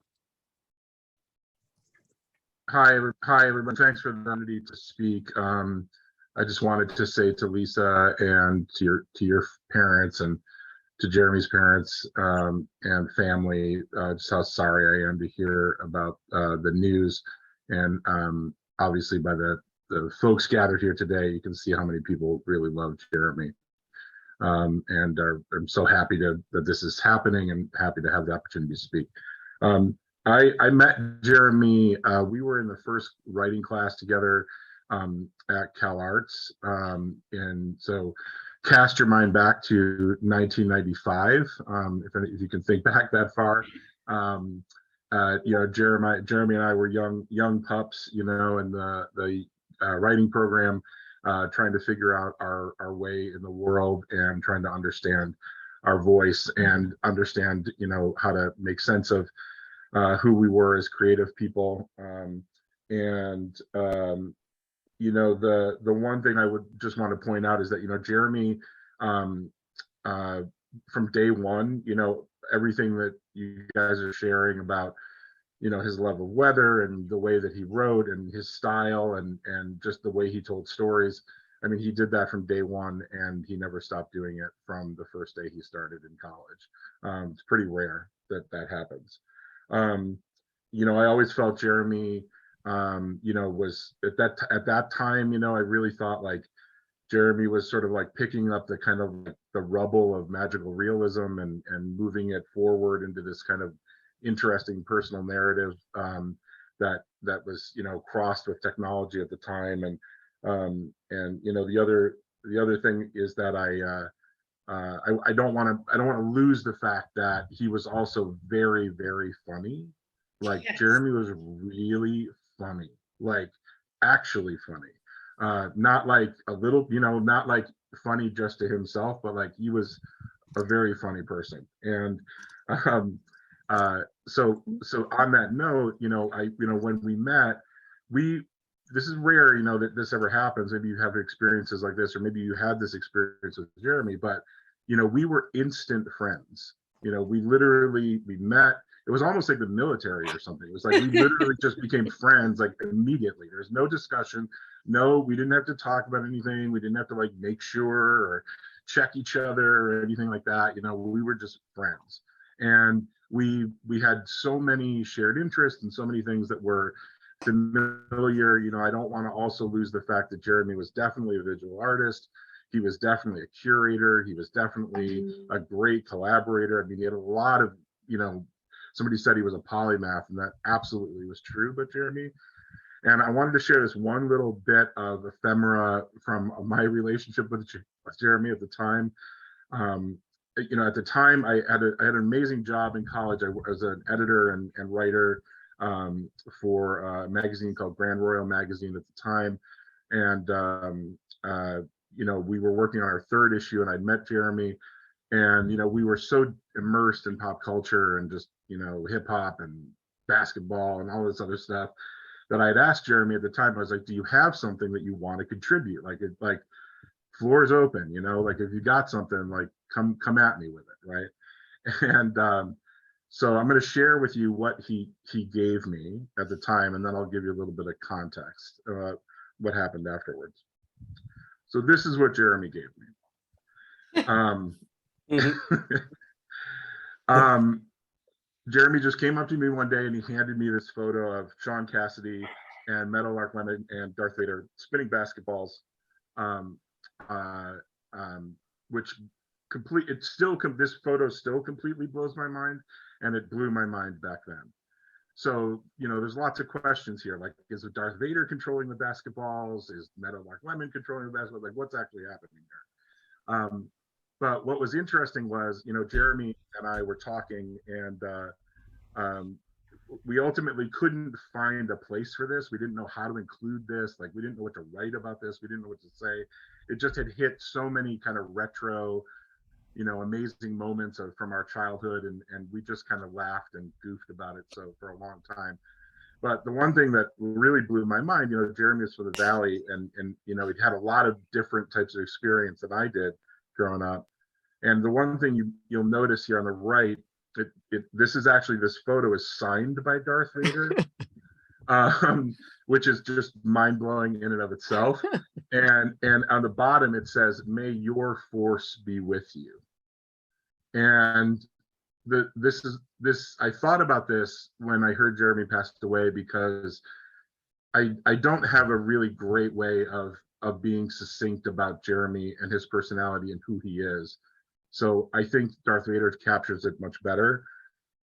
Hi, everyone. Thanks for the opportunity to speak. I just wanted to say to Lisa and to your parents and to Jeremy's parents and family, just how sorry I am to hear about the news. And obviously by the folks gathered here today, you can see how many people really love Jeremy. And I'm so happy that this is happening and happy to have the opportunity to speak. I met Jeremy, we were in the first writing class together at Cal Arts. And so cast your mind back to 1995, if you can think back that far. You know, Jeremy and I were young pups, you know, in the writing program, trying to figure out our way in the world and trying to understand our voice and understand, you know, how to make sense of who we were as creative people. You know, the one thing I would just want to point out is that, you know, Jeremy, from day one, you know, everything that you guys are sharing about, you know, his love of weather and the way that he wrote and his style and just the way he told stories. I mean, he did that from day one, and he never stopped doing it from the first day he started in college. It's pretty rare that happens. You know, I always felt Jeremy, you know, was at that time, you know, I really thought like Jeremy was sort of like picking up the kind of like the rubble of magical realism and moving it forward into this kind of interesting personal narrative that was, you know, crossed with technology at the time. And you know, the other thing is that I don't want to lose the fact that he was also very, very funny. Like yes. Jeremy was really funny, like actually funny, not like a little, you know, not like funny just to himself, but like he was a very funny person. And so on that note, you know, when we met, this is rare, you know, that this ever happens. Maybe you have experiences like this, or maybe you had this experience with Jeremy, but you know, we were instant friends. You know, we met. It was almost like the military or something. It was like we literally just became friends like immediately. There's no discussion. No, we didn't have to talk about anything. We didn't have to like make sure or check each other or anything like that. You know, we were just friends. And we had so many shared interests and so many things that were familiar. You know, I don't want to also lose the fact that Jeremy was definitely a visual artist. He was definitely a curator. He was definitely a great collaborator. I mean, he had a lot of, you know, somebody said he was a polymath, and that absolutely was true about Jeremy. And I wanted to share this one little bit of ephemera from my relationship with Jeremy at the time. At the time, I had an amazing job in college. I was an editor and writer for a magazine called Grand Royal Magazine at the time. And, we were working on our third issue, and I'd met Jeremy. And, we were so immersed in pop culture and just, hip hop and basketball and all this other stuff that I had asked Jeremy at the time. I was like, do you have something that you want to contribute? Like floor's open, like if you got something, like come at me with it, right? And so I'm going to share with you what he gave me at the time, and then I'll give you a little bit of context about what happened afterwards. So this is what Jeremy gave me. Jeremy just came up to me one day and he handed me this photo of Sean Cassidy and Meadowlark Lemon and Darth Vader spinning basketballs, which this photo still completely blows my mind, and it blew my mind back then. So, there's lots of questions here. Like, is it Darth Vader controlling the basketballs? Is Meadowlark Lemon controlling the basketballs? Like, what's actually happening there? But what was interesting was, Jeremy and I were talking, and we ultimately couldn't find a place for this. We didn't know how to include this. Like, we didn't know what to write about this. We didn't know what to say. It just had hit so many kind of retro, amazing moments from our childhood, and we just kind of laughed and goofed about it for a long time. But the one thing that really blew my mind, Jeremy was from the Valley, and he'd had a lot of different types of experience that I did growing up. And the one thing you'll notice here on the right, this photo is signed by Darth Vader, which is just mind-blowing in and of itself. And on the bottom it says, "May your force be with you." And I thought about this when I heard Jeremy passed away, because I don't have a really great way of being succinct about Jeremy and his personality and who he is. So I think Darth Vader captures it much better.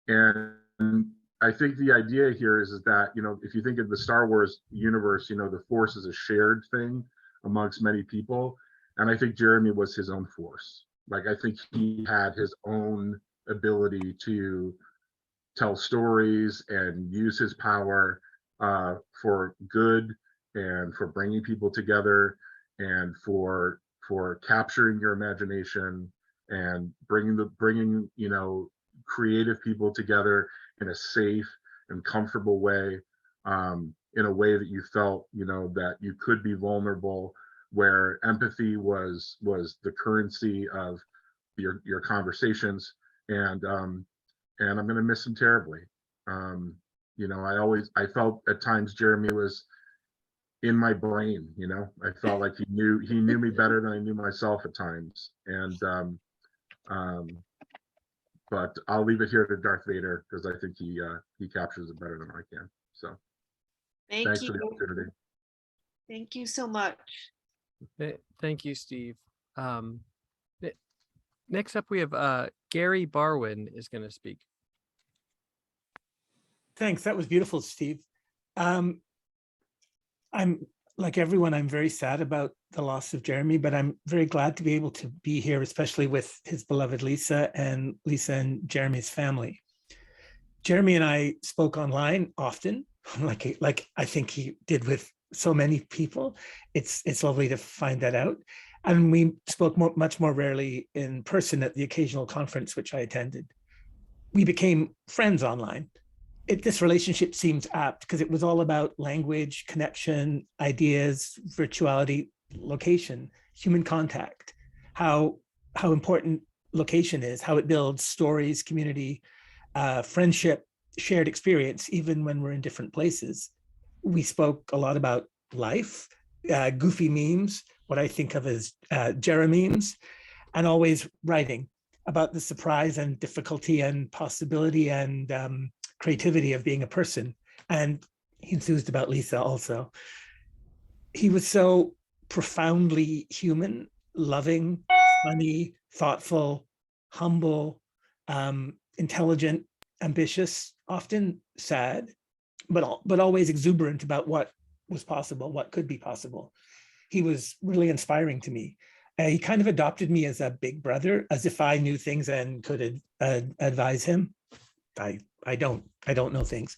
And I think the idea here is that, if you think of the Star Wars universe, the Force is a shared thing amongst many people. And I think Jeremy was his own Force. Like, I think he had his own ability to tell stories and use his power for good, and for bringing people together, and for capturing your imagination, and bringing creative people together in a safe and comfortable way, in a way that you felt that you could be vulnerable, where empathy was the currency of your conversations. And I'm going to miss him terribly. I felt at times Jeremy was in my brain. I felt like he knew me better than I knew myself at times. And but I'll leave it here to Darth Vader, because I think he captures it better than I can. So thanks for the opportunity. Thank you so much. Thank you, Steve. Next up, we have Gary Barwin is going to speak. Thanks. That was beautiful, Steve. I'm like everyone, I'm very sad about the loss of Jeremy, but I'm very glad to be able to be here, especially with his beloved Lisa and Jeremy's family. Jeremy and I spoke online often, like I think he did with so many people. It's lovely to find that out. And we spoke much more rarely in person at the occasional conference which I attended. We became friends online. This relationship seems apt because it was all about language, connection, ideas, virtuality, location, human contact, how important location is, how it builds stories, community, friendship, shared experience, even when we're in different places. We spoke a lot about life, goofy memes, what I think of as Jerememes, and always writing about the surprise and difficulty and possibility and creativity of being a person. And he enthused about Lisa also. He was so profoundly human, loving, funny, thoughtful, humble, intelligent, ambitious, often sad, but always exuberant about what was possible, what could be possible. He was really inspiring to me. He kind of adopted me as a big brother, as if I knew things and could advise him. I don't know things.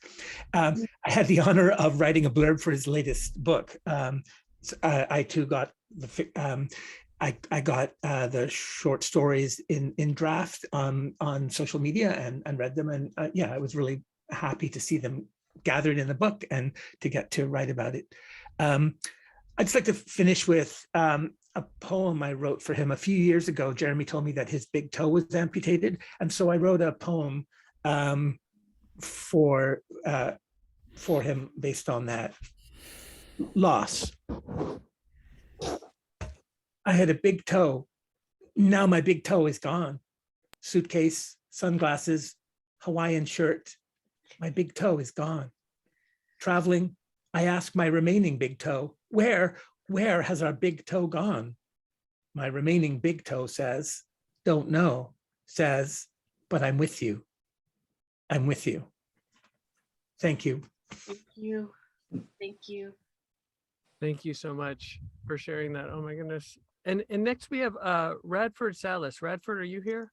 I had the honor of writing a blurb for his latest book. I too got I got the short stories in draft on social media and read them, and yeah, I was really happy to see them gathered in the book and to get to write about it. I'd just like to finish with a poem I wrote for him a few years ago. Jeremy told me that his big toe was amputated, and so I wrote a poem for him based on that. Loss. I had a big toe. Now my big toe is gone. Suitcase, sunglasses, Hawaiian shirt. My big toe is gone. Traveling, I ask my remaining big toe, where has our big toe gone? My remaining big toe says, don't know, says, but I'm with you. I'm with you. Thank you. Thank you. Thank you. Thank you so much for sharing that. Oh my goodness. And next we have Radford Salas. Radford, are you here?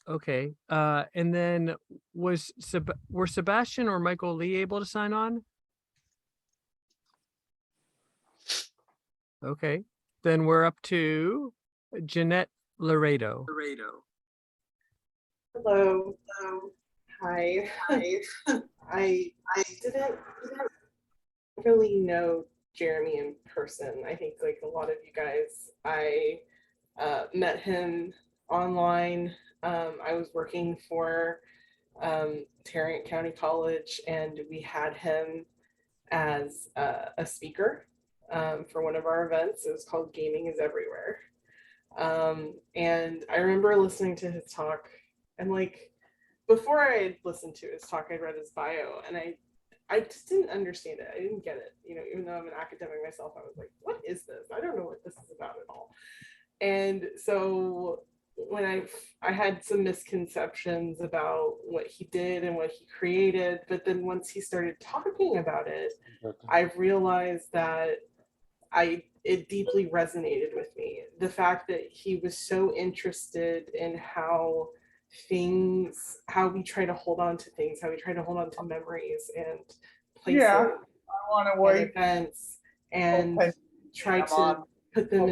Okay. And then were Sebastian or Michael Lee able to sign on? Okay. Then we're up to Jeanette Laredo. Hello. Hi. I didn't really know Jeremy in person. I think like a lot of you guys, I met him online. I was working for Tarrant County College, and we had him as a speaker for one of our events. It was called Gaming is Everywhere. And I remember listening to his talk, and like before I had listened to his talk, I'd read his bio, and I just didn't understand it. I didn't get it. You know, even though I'm an academic myself, I was like, what is this? I don't know what this is about at all. And so when I had some misconceptions about what he did and what he created, but then once he started talking about it, I've realized that it deeply resonated with me. The fact that he was so interested in how we try to hold on to things, how we try to hold on to memories and places, and events, and try to put them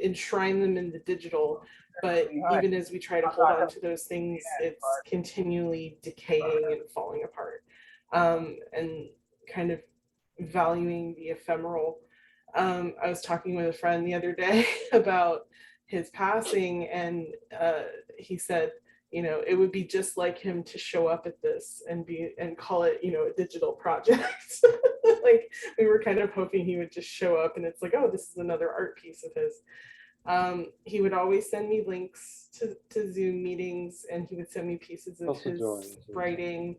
enshrine them in the digital. But even as we try to hold on to those things, it's continually decaying and falling apart, and kind of valuing the ephemeral. I was talking with a friend the other day about his passing, and he said, you know, it would be just like him to show up at this and call it, you know, a digital project. Like we were kind of hoping he would just show up and it's like, oh, this is another art piece of his. He would always send me links to Zoom meetings, and he would send me pieces of his writing,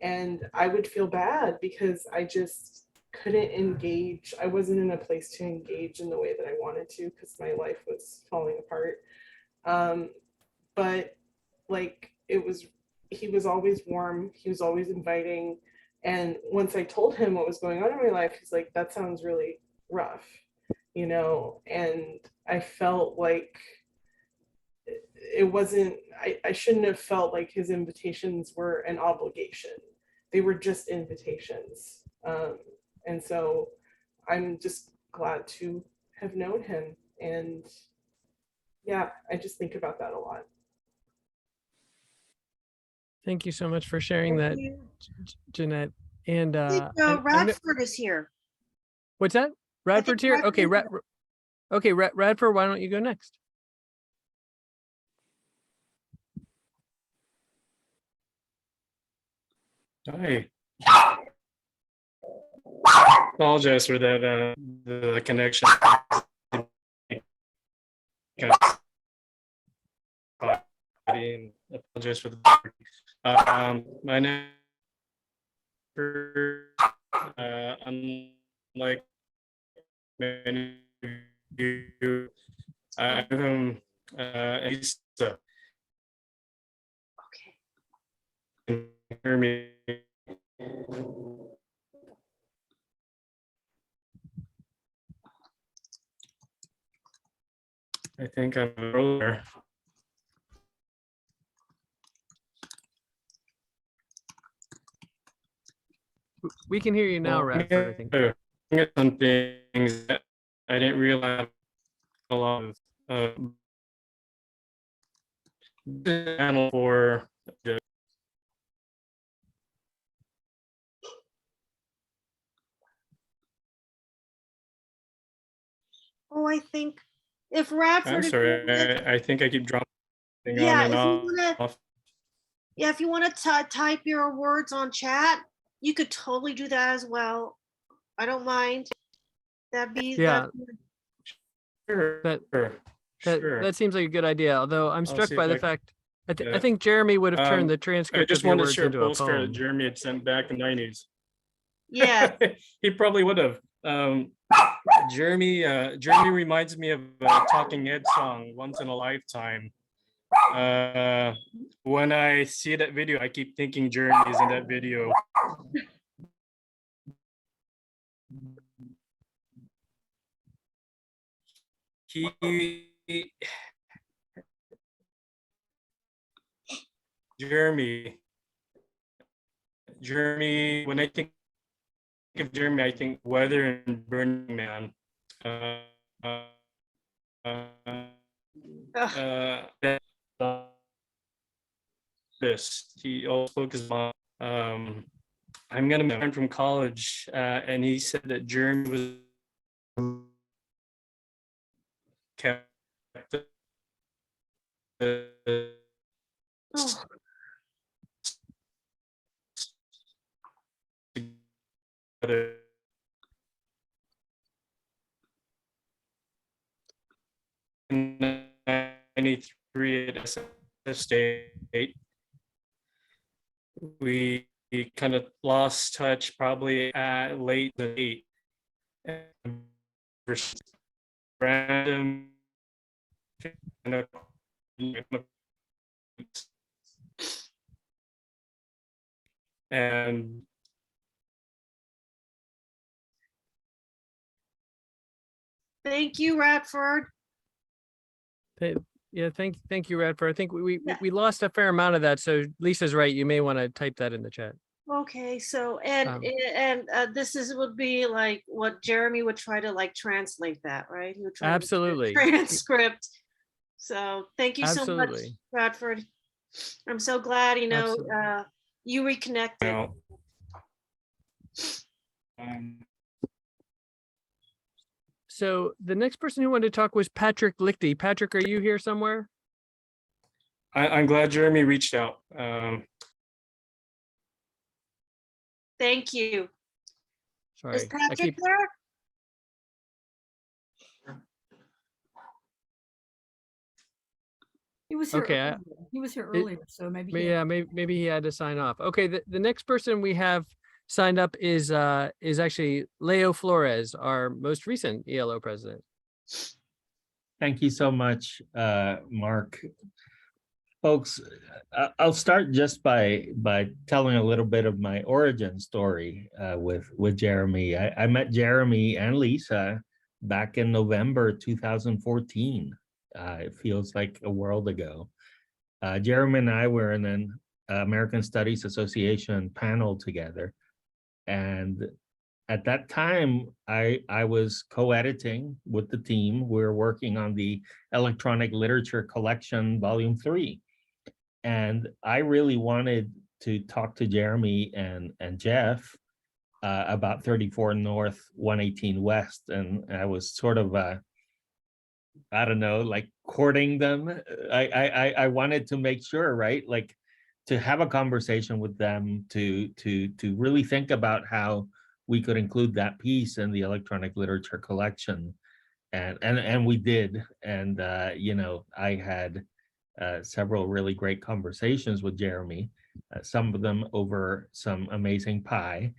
and I would feel bad because I just couldn't engage. I wasn't in a place to engage in the way that I wanted to because my life was falling apart. But like he was always warm, he was always inviting, and once I told him what was going on in my life, he's like, that sounds really rough, you know. And I felt like it wasn't, I shouldn't have felt like his invitations were an obligation. They were just invitations. And so I'm just glad to have known him. And yeah, I just think about that a lot. Thank you so much for sharing that, Jeanette. And Radford is here. What's that? Radford's here? Okay, okay, Radford, why don't you go next? Hi. Apologize for that, the connection. And apologize for the my name unlike many of you, I'm and Lisa. Okay. Hear me? I think I'm earlier. We can hear you now, Radford, I think. Get some things that I didn't realize a lot of channel for the Oh, I think if Radford. I'm if you sorry, wanna- I think I keep dropping on Yeah, and if you off. wanna, yeah, if you want to type your words on chat, you could totally do that as well. I don't mind. That'd be Yeah. Sure. That seems like a good idea. Although I'm struck see by if the I fact I yeah. think Jeremy would have turned the I transcript just of your wanted to words share a into a postcard that poem. Jeremy had sent back in the 90s. Yeah. He probably would have. Jeremy reminds me of a Talking Head song, Once in a Lifetime. When I see that video, I keep thinking Jeremy is in that video. Jeremy, when I think of Jeremy, I think Weather and Burning Man. This he also focused on. I'm gonna meet a friend from college, and he said that Jeremy was kept. Oh. In 93 at SF State, we kind of lost touch probably at late the 8. Random and Thank you, Radford. Yeah, thank you, Radford. I think we lost a fair amount of that. So Lisa's right. You may want to type that in the chat. Okay, so and this would be like what Jeremy would try to like translate that, right? He would try Absolutely. to transcript. So thank you so much, Absolutely. Radford. I'm so glad you reconnected. So the next person who wanted to talk was Patrick Lichty. Patrick, are you here somewhere? I'm glad Jeremy reached out. Thank you. Sorry, Is Patrick there? He was here. Okay, Earlier. He was here earlier, so maybe. Maybe he had to sign off. Okay, the next person we have signed up is actually Leo Flores, our most recent ELO president. Thank you so much, Mark. Folks, I'll start just by telling a little bit of my origin story with Jeremy. I met Jeremy and Lisa back in November 2014. It feels like a world ago. Jeremy and I were in an American Studies Association panel together. And at that time, I was co-editing with the team. We were working on the Electronic Literature Collection, Volume 3. And I really wanted to talk to Jeremy and Jeff about 34 North, 118 West. And I was sort of, I don't know, like courting them. I wanted to make sure, right? Like to have a conversation with them to really think about how we could include that piece in the Electronic Literature Collection. And we did. And, you know, I had several really great conversations with Jeremy, some of them over some amazing pie.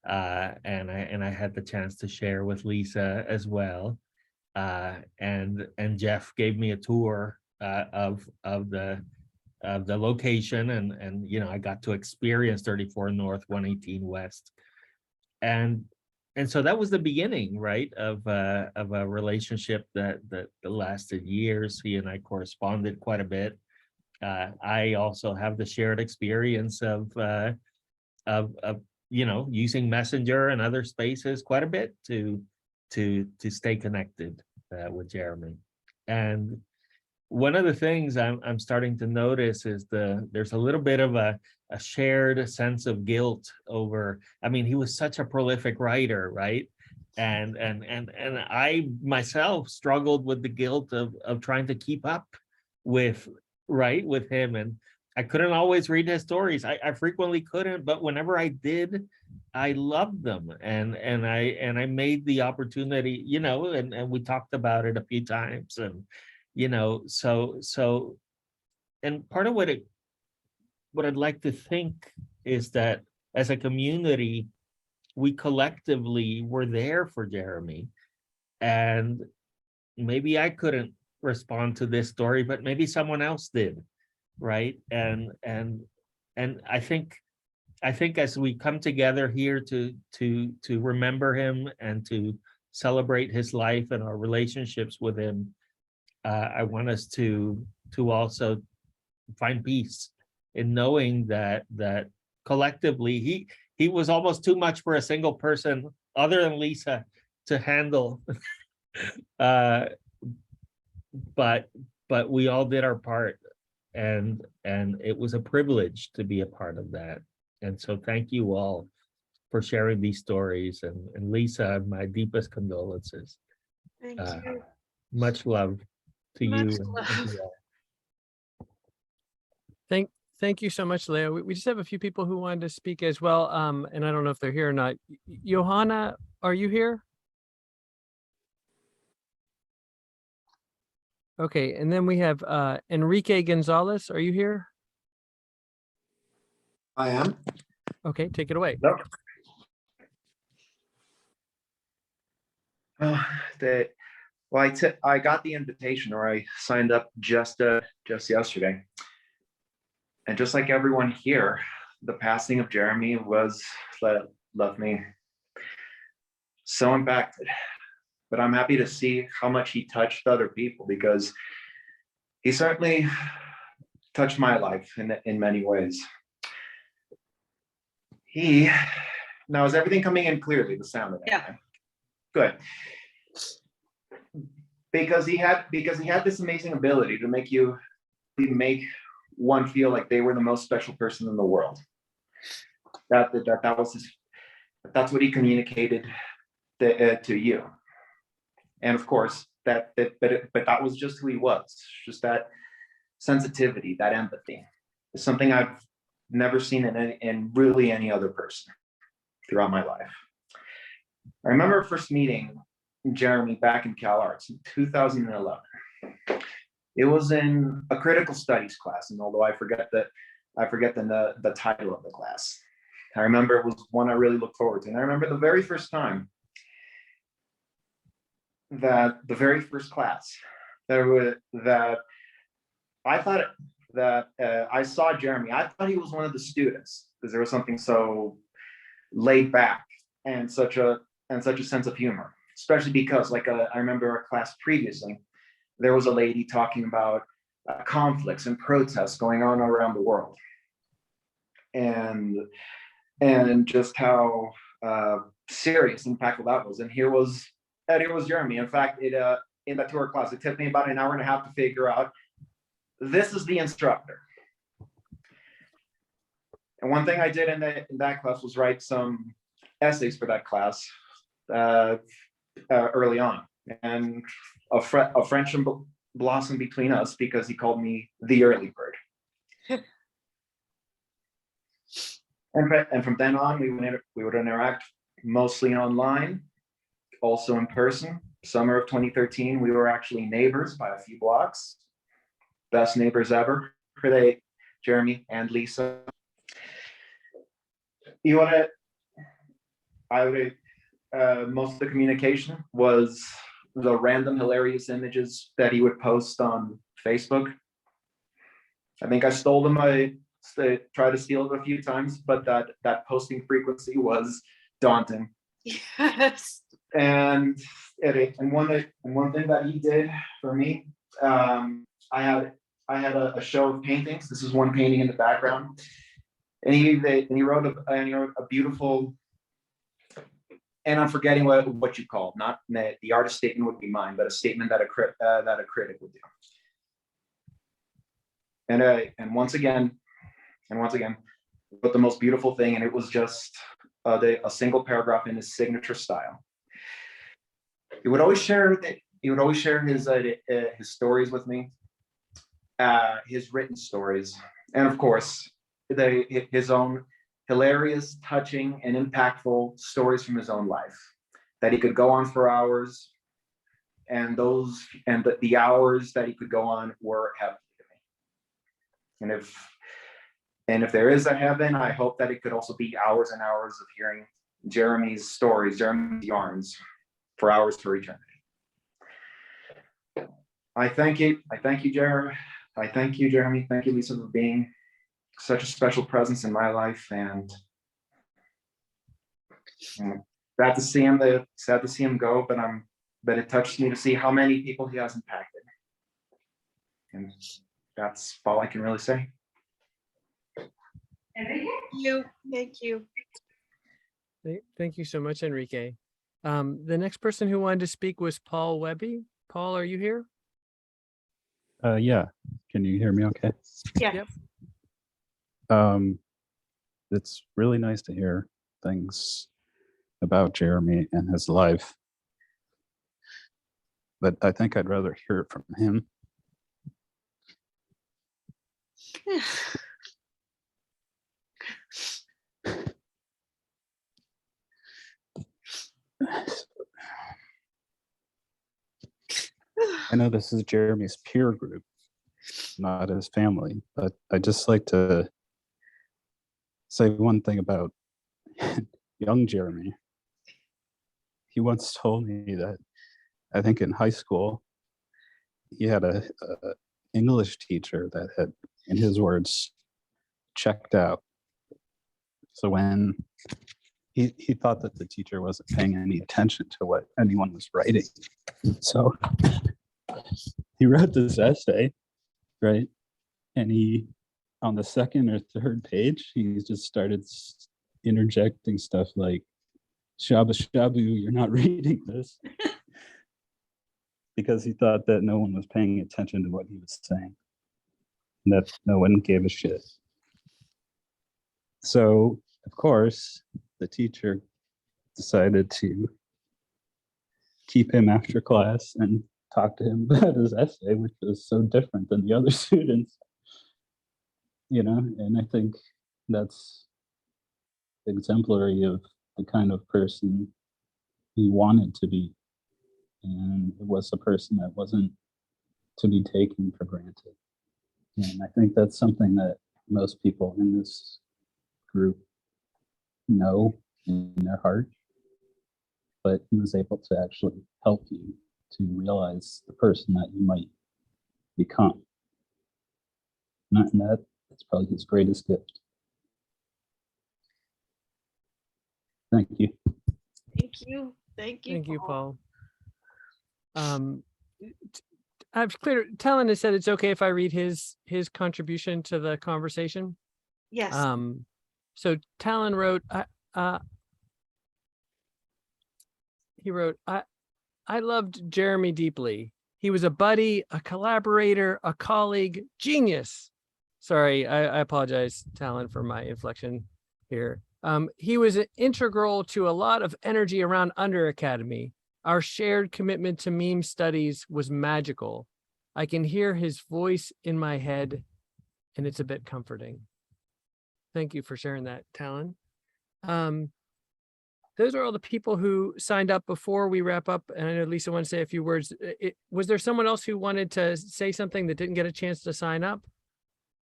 And I had the chance to share with Lisa as well. And Jeff gave me a tour of the location, and I got to experience 34 North, 118 West, and so that was the beginning, right, of a relationship that lasted years. He and I corresponded quite a bit. I also have the shared experience of using Messenger and other spaces quite a bit to stay connected with Jeremy. And one of the things I'm starting to notice is there's a little bit of a shared sense of guilt over. I mean, he was such a prolific writer, right? And I myself struggled with the guilt of trying to keep up with him, and I couldn't always read his stories. I frequently couldn't, but whenever I did, I loved them, and I made the opportunity, and we talked about it a few times, and so and part of what I'd like to think is that as a community, we collectively were there for Jeremy, and maybe I couldn't respond to this story, but maybe someone else did, right? And I think as we come together here to remember him and to celebrate his life and our relationships with him, I want us to also find peace in knowing that collectively he was almost too much for a single person other than Lisa to handle. But we all did our part, and it was a privilege to be a part of that. And so thank you all for sharing these stories, and Lisa, my deepest condolences. Thank you. Much love to Much you. And to all. Thank you so much, Leo. We just have a few people who wanted to speak as well, and I don't know if they're here or not. Johanna, are you here? Okay, and then we have Enrique Gonzalez. Are you here? I am. Okay, take it away. Nope. Well, I got the invitation, or I signed up just yesterday, and just like everyone here, the passing of Jeremy left me so impacted. But I'm happy to see how much he touched other people, because he certainly touched my life in many ways. Now, is everything coming in clearly, the sound of it? Yeah. Good. Because he had this amazing ability to make one feel like they were the most special person in the world. That was that's what he communicated to you. And of course, but that was just who he was. Just that sensitivity, that empathy, is something I've never seen in really any other person throughout my life. I remember first meeting Jeremy back in Cal Arts in 2011. It was in a critical studies class, and although I forget the title of the class, I remember it was one I really looked forward to. And I remember the very first time that I thought that I saw Jeremy. I thought he was one of the students, because there was something so laid back and such a sense of humor, especially because I remember a class previously, there was a lady talking about conflicts and protests going on around the world, and just how serious and impactful that was. And here was Jeremy. In fact, in that tour class, it took me about an hour and a half to figure out this is the instructor. And one thing I did in that class was write some essays for that class early on, and a friendship blossomed between us because he called me the early bird. And from then on, we would interact mostly online, also in person. Summer of 2013, we were actually neighbors by a few blocks. Best neighbors ever. Jeremy and Lisa. Most of the communication was the random hilarious images that he would post on Facebook. I think I stole them. I tried to steal it a few times, but that posting frequency was daunting. Yes. And one thing that he did for me, I had a show of paintings. This is one painting in the background, and he wrote a beautiful. And I'm forgetting what you called, not the artist statement would be mine, but a statement that a critic would do. And once again, wrote the most beautiful thing, and it was just a single paragraph in his signature style. He would always share his stories with me, his written stories, and of course, his own hilarious, touching, and impactful stories from his own life that he could go on for hours, and the hours that he could go on were heavenly to me. And if there is a heaven, I hope that it could also be hours and hours of hearing Jeremy's stories, Jeremy's yarns, for hours for eternity. I thank you, Jeremy. I thank you, Jeremy. Thank you, Lisa, for being such a special presence in my life, and sad to see him go, but it touched me to see how many people he has impacted, and that's all I can really say. Thank you. Thank you so much, Enrique. The next person who wanted to speak was Paul Webby. Paul, are you here? Yeah. Can you hear me okay? Yeah. Yep. It's really nice to hear things about Jeremy and his life, but I think I'd rather hear it from him. I know this is Jeremy's peer group, not his family, but I'd just like to say one thing about young Jeremy. He once told me that I think in high school, he had a English teacher that had, in his words, checked out. So when he thought that the teacher wasn't paying any attention to what anyone was writing. So he wrote this essay, right? And he, on the second or third page, he just started interjecting stuff like, "Shabu shabu, you're not reading this." Because he thought that no one was paying attention to what he was saying, and that no one gave a shit. So, of course, the teacher decided to keep him after class and talk to him about his essay, which was so different than the other students, you know. And I think that's exemplary of the kind of person he wanted to be. And it was a person that wasn't to be taken for granted. And I think that's something that most people in this group know in their heart, but he was able to actually help you to realize the person that you might become. And that's probably his greatest gift. Thank you. Thank you. Thank you. Thank you, Paul. I've cleared. Talon has said it's okay if I read his contribution to the conversation. Yes. So Talon wrote, I loved Jeremy deeply. He was a buddy, a collaborator, a colleague, genius. Sorry, I apologize, Talon, for my inflection here. He was integral to a lot of energy around Under Academy. Our shared commitment to meme studies was magical. I can hear his voice in my head, and it's a bit comforting. Thank you for sharing that, Talon. Those are all the people who signed up before we wrap up. And I know Lisa wants to say a few words. Was there someone else who wanted to say something that didn't get a chance to sign up?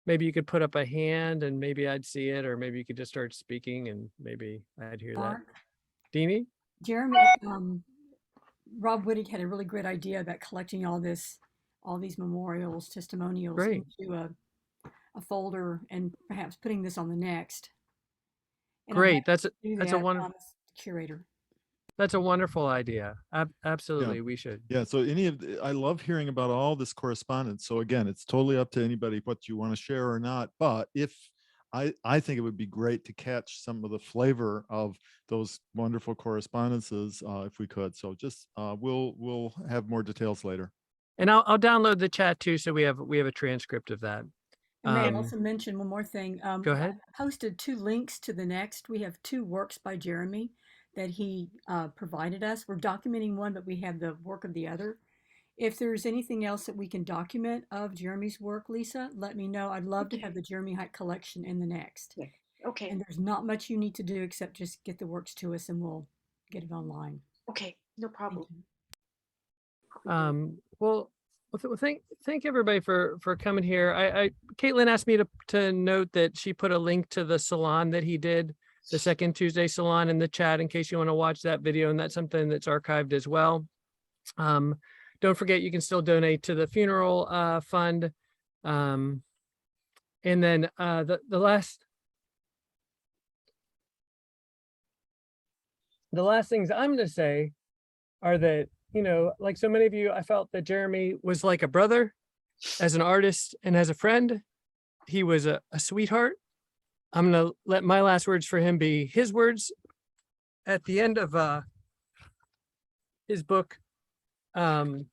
Maybe you could put up a hand and maybe I'd see it, or maybe you could just start speaking and maybe I'd hear that. Deanie? Jeremy, Rob Whittick had a really great idea about collecting all this all these memorials, testimonials Great. into a folder and perhaps putting this on the next. And I'm Great. happy That's to do a that, wonderful. as curator. That's a wonderful idea. Yeah. Absolutely, we should. Yeah. So I love hearing about all this correspondence. So again, it's totally up to anybody what you want to share or not. But if I think it would be great to catch some of the flavor of those wonderful correspondences if we could. So just we'll have more details later. And I'll download the chat too, so we have a transcript of that. And may I also mention one more thing? Go ahead. I posted 2 links to the next. We have 2 works by Jeremy that he provided us. We're documenting one, but we have the work of the other. If there's anything else that we can document of Jeremy's work, Lisa, let me know. I'd love to have the Jeremy Hight collection in the next. Okay. And there's not much you need to do except just get the works to us and we'll get it online. Okay, no problem. Well, thank everybody for coming here. Caitlin asked me to note that she put a link to the salon that he did, the Second Tuesday salon, in the chat in case you want to watch that video, and that's something that's archived as well. Don't forget, you can still donate to the funeral fund. And then the last things I'm going to say are that, you know, like so many of you, I felt that Jeremy was like a brother as an artist and as a friend. He was a sweetheart. I'm going to let my last words for him be his words at the end of his book, The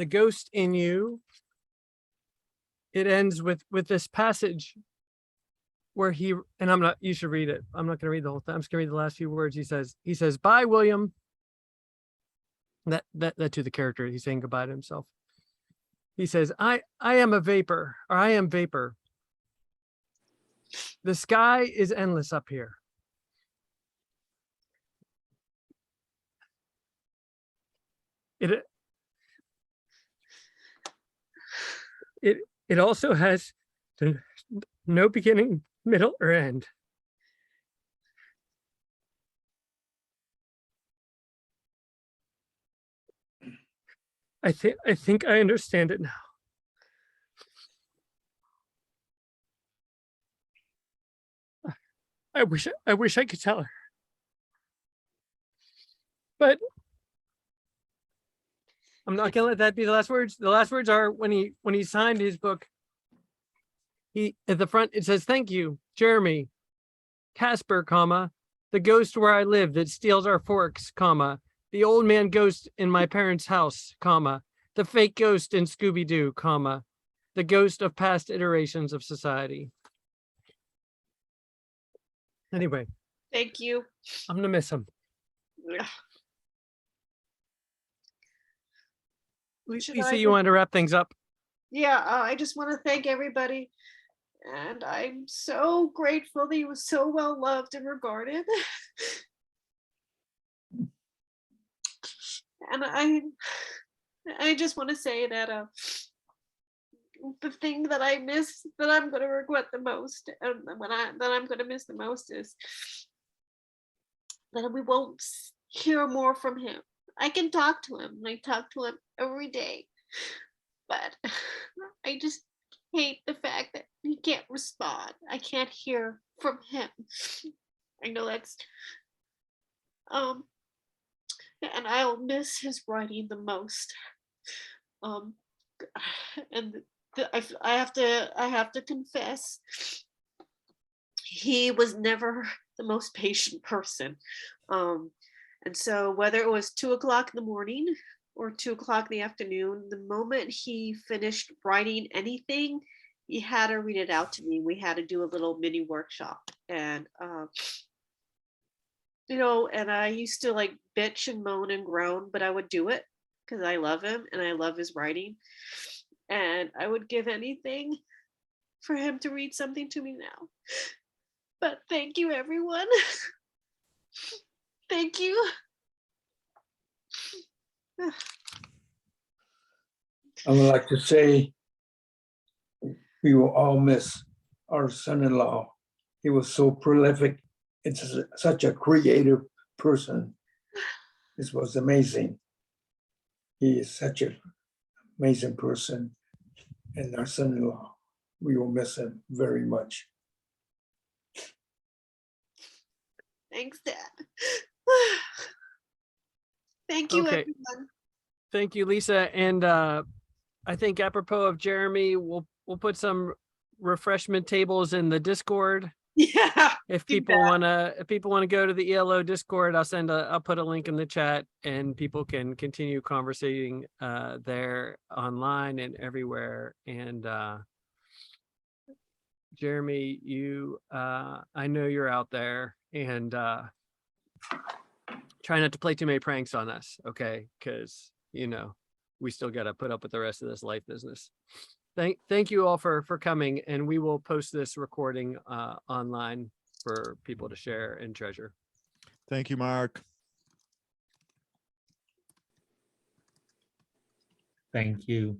Ghost in You. It ends with this passage where and you should read it. I'm not going to read the whole thing. I'm just going to read the last few words. He says, "Bye, William." That to the character. He's saying goodbye to himself. He says, I am a vapor, or I am vapor. The sky is endless up here. It also has no beginning, middle, or end. I think I understand it now. I wish I could tell her. But I'm not gonna let that be the last words. The last words are when he signed his book. He at the front it says, "Thank you, Jeremy, Casper, comma, the ghost where I live that steals our forks, comma, the old man ghost in my parents' house, comma, the fake ghost in Scooby-Doo, comma, the ghost of past iterations of society." Anyway, Thank you. I'm gonna miss him. Ugh. Should I Lisa, you want to wrap things up? Yeah, I just want to thank everybody. And I'm so grateful that he was so well loved and regarded. And I just want to say that the thing that I miss, that I'm going to regret the most, and that I'm going to miss the most is that we won't hear more from him. I can talk to him. I talk to him every day, but I just hate the fact that he can't respond. I can't hear from him. I know that's and I'll miss his writing the most. And I have to confess, he was never the most patient person. And so whether it was 2 o'clock in the morning or 2 o'clock in the afternoon, the moment he finished writing anything, he had to read it out to me. We had to do a little mini workshop. And, you know, and I used to like bitch and moan and groan, but I would do it because I love him and I love his writing. And I would give anything for him to read something to me now. But thank you, everyone. Thank you. I would like to say we will all miss our son-in-law. He was so prolific. It's such a creative person. This was amazing. He is such a amazing person, and our son-in-law. We will miss him very much. Thanks, Dad. Thank you, Okay. everyone. Thank you, Lisa. And I think apropos of Jeremy, we'll put some refreshment tables in the Discord. Yeah. If people wanna go to the ELO Discord, I'll put a link in the chat and people can continue conversating there online and everywhere. And Jeremy, you I know you're out there, and try not to play too many pranks on us, okay? Because we still got to put up with the rest of this life business. Thank you all for coming, and we will post this recording online for people to share and treasure. Thank you, Mark. Thank you.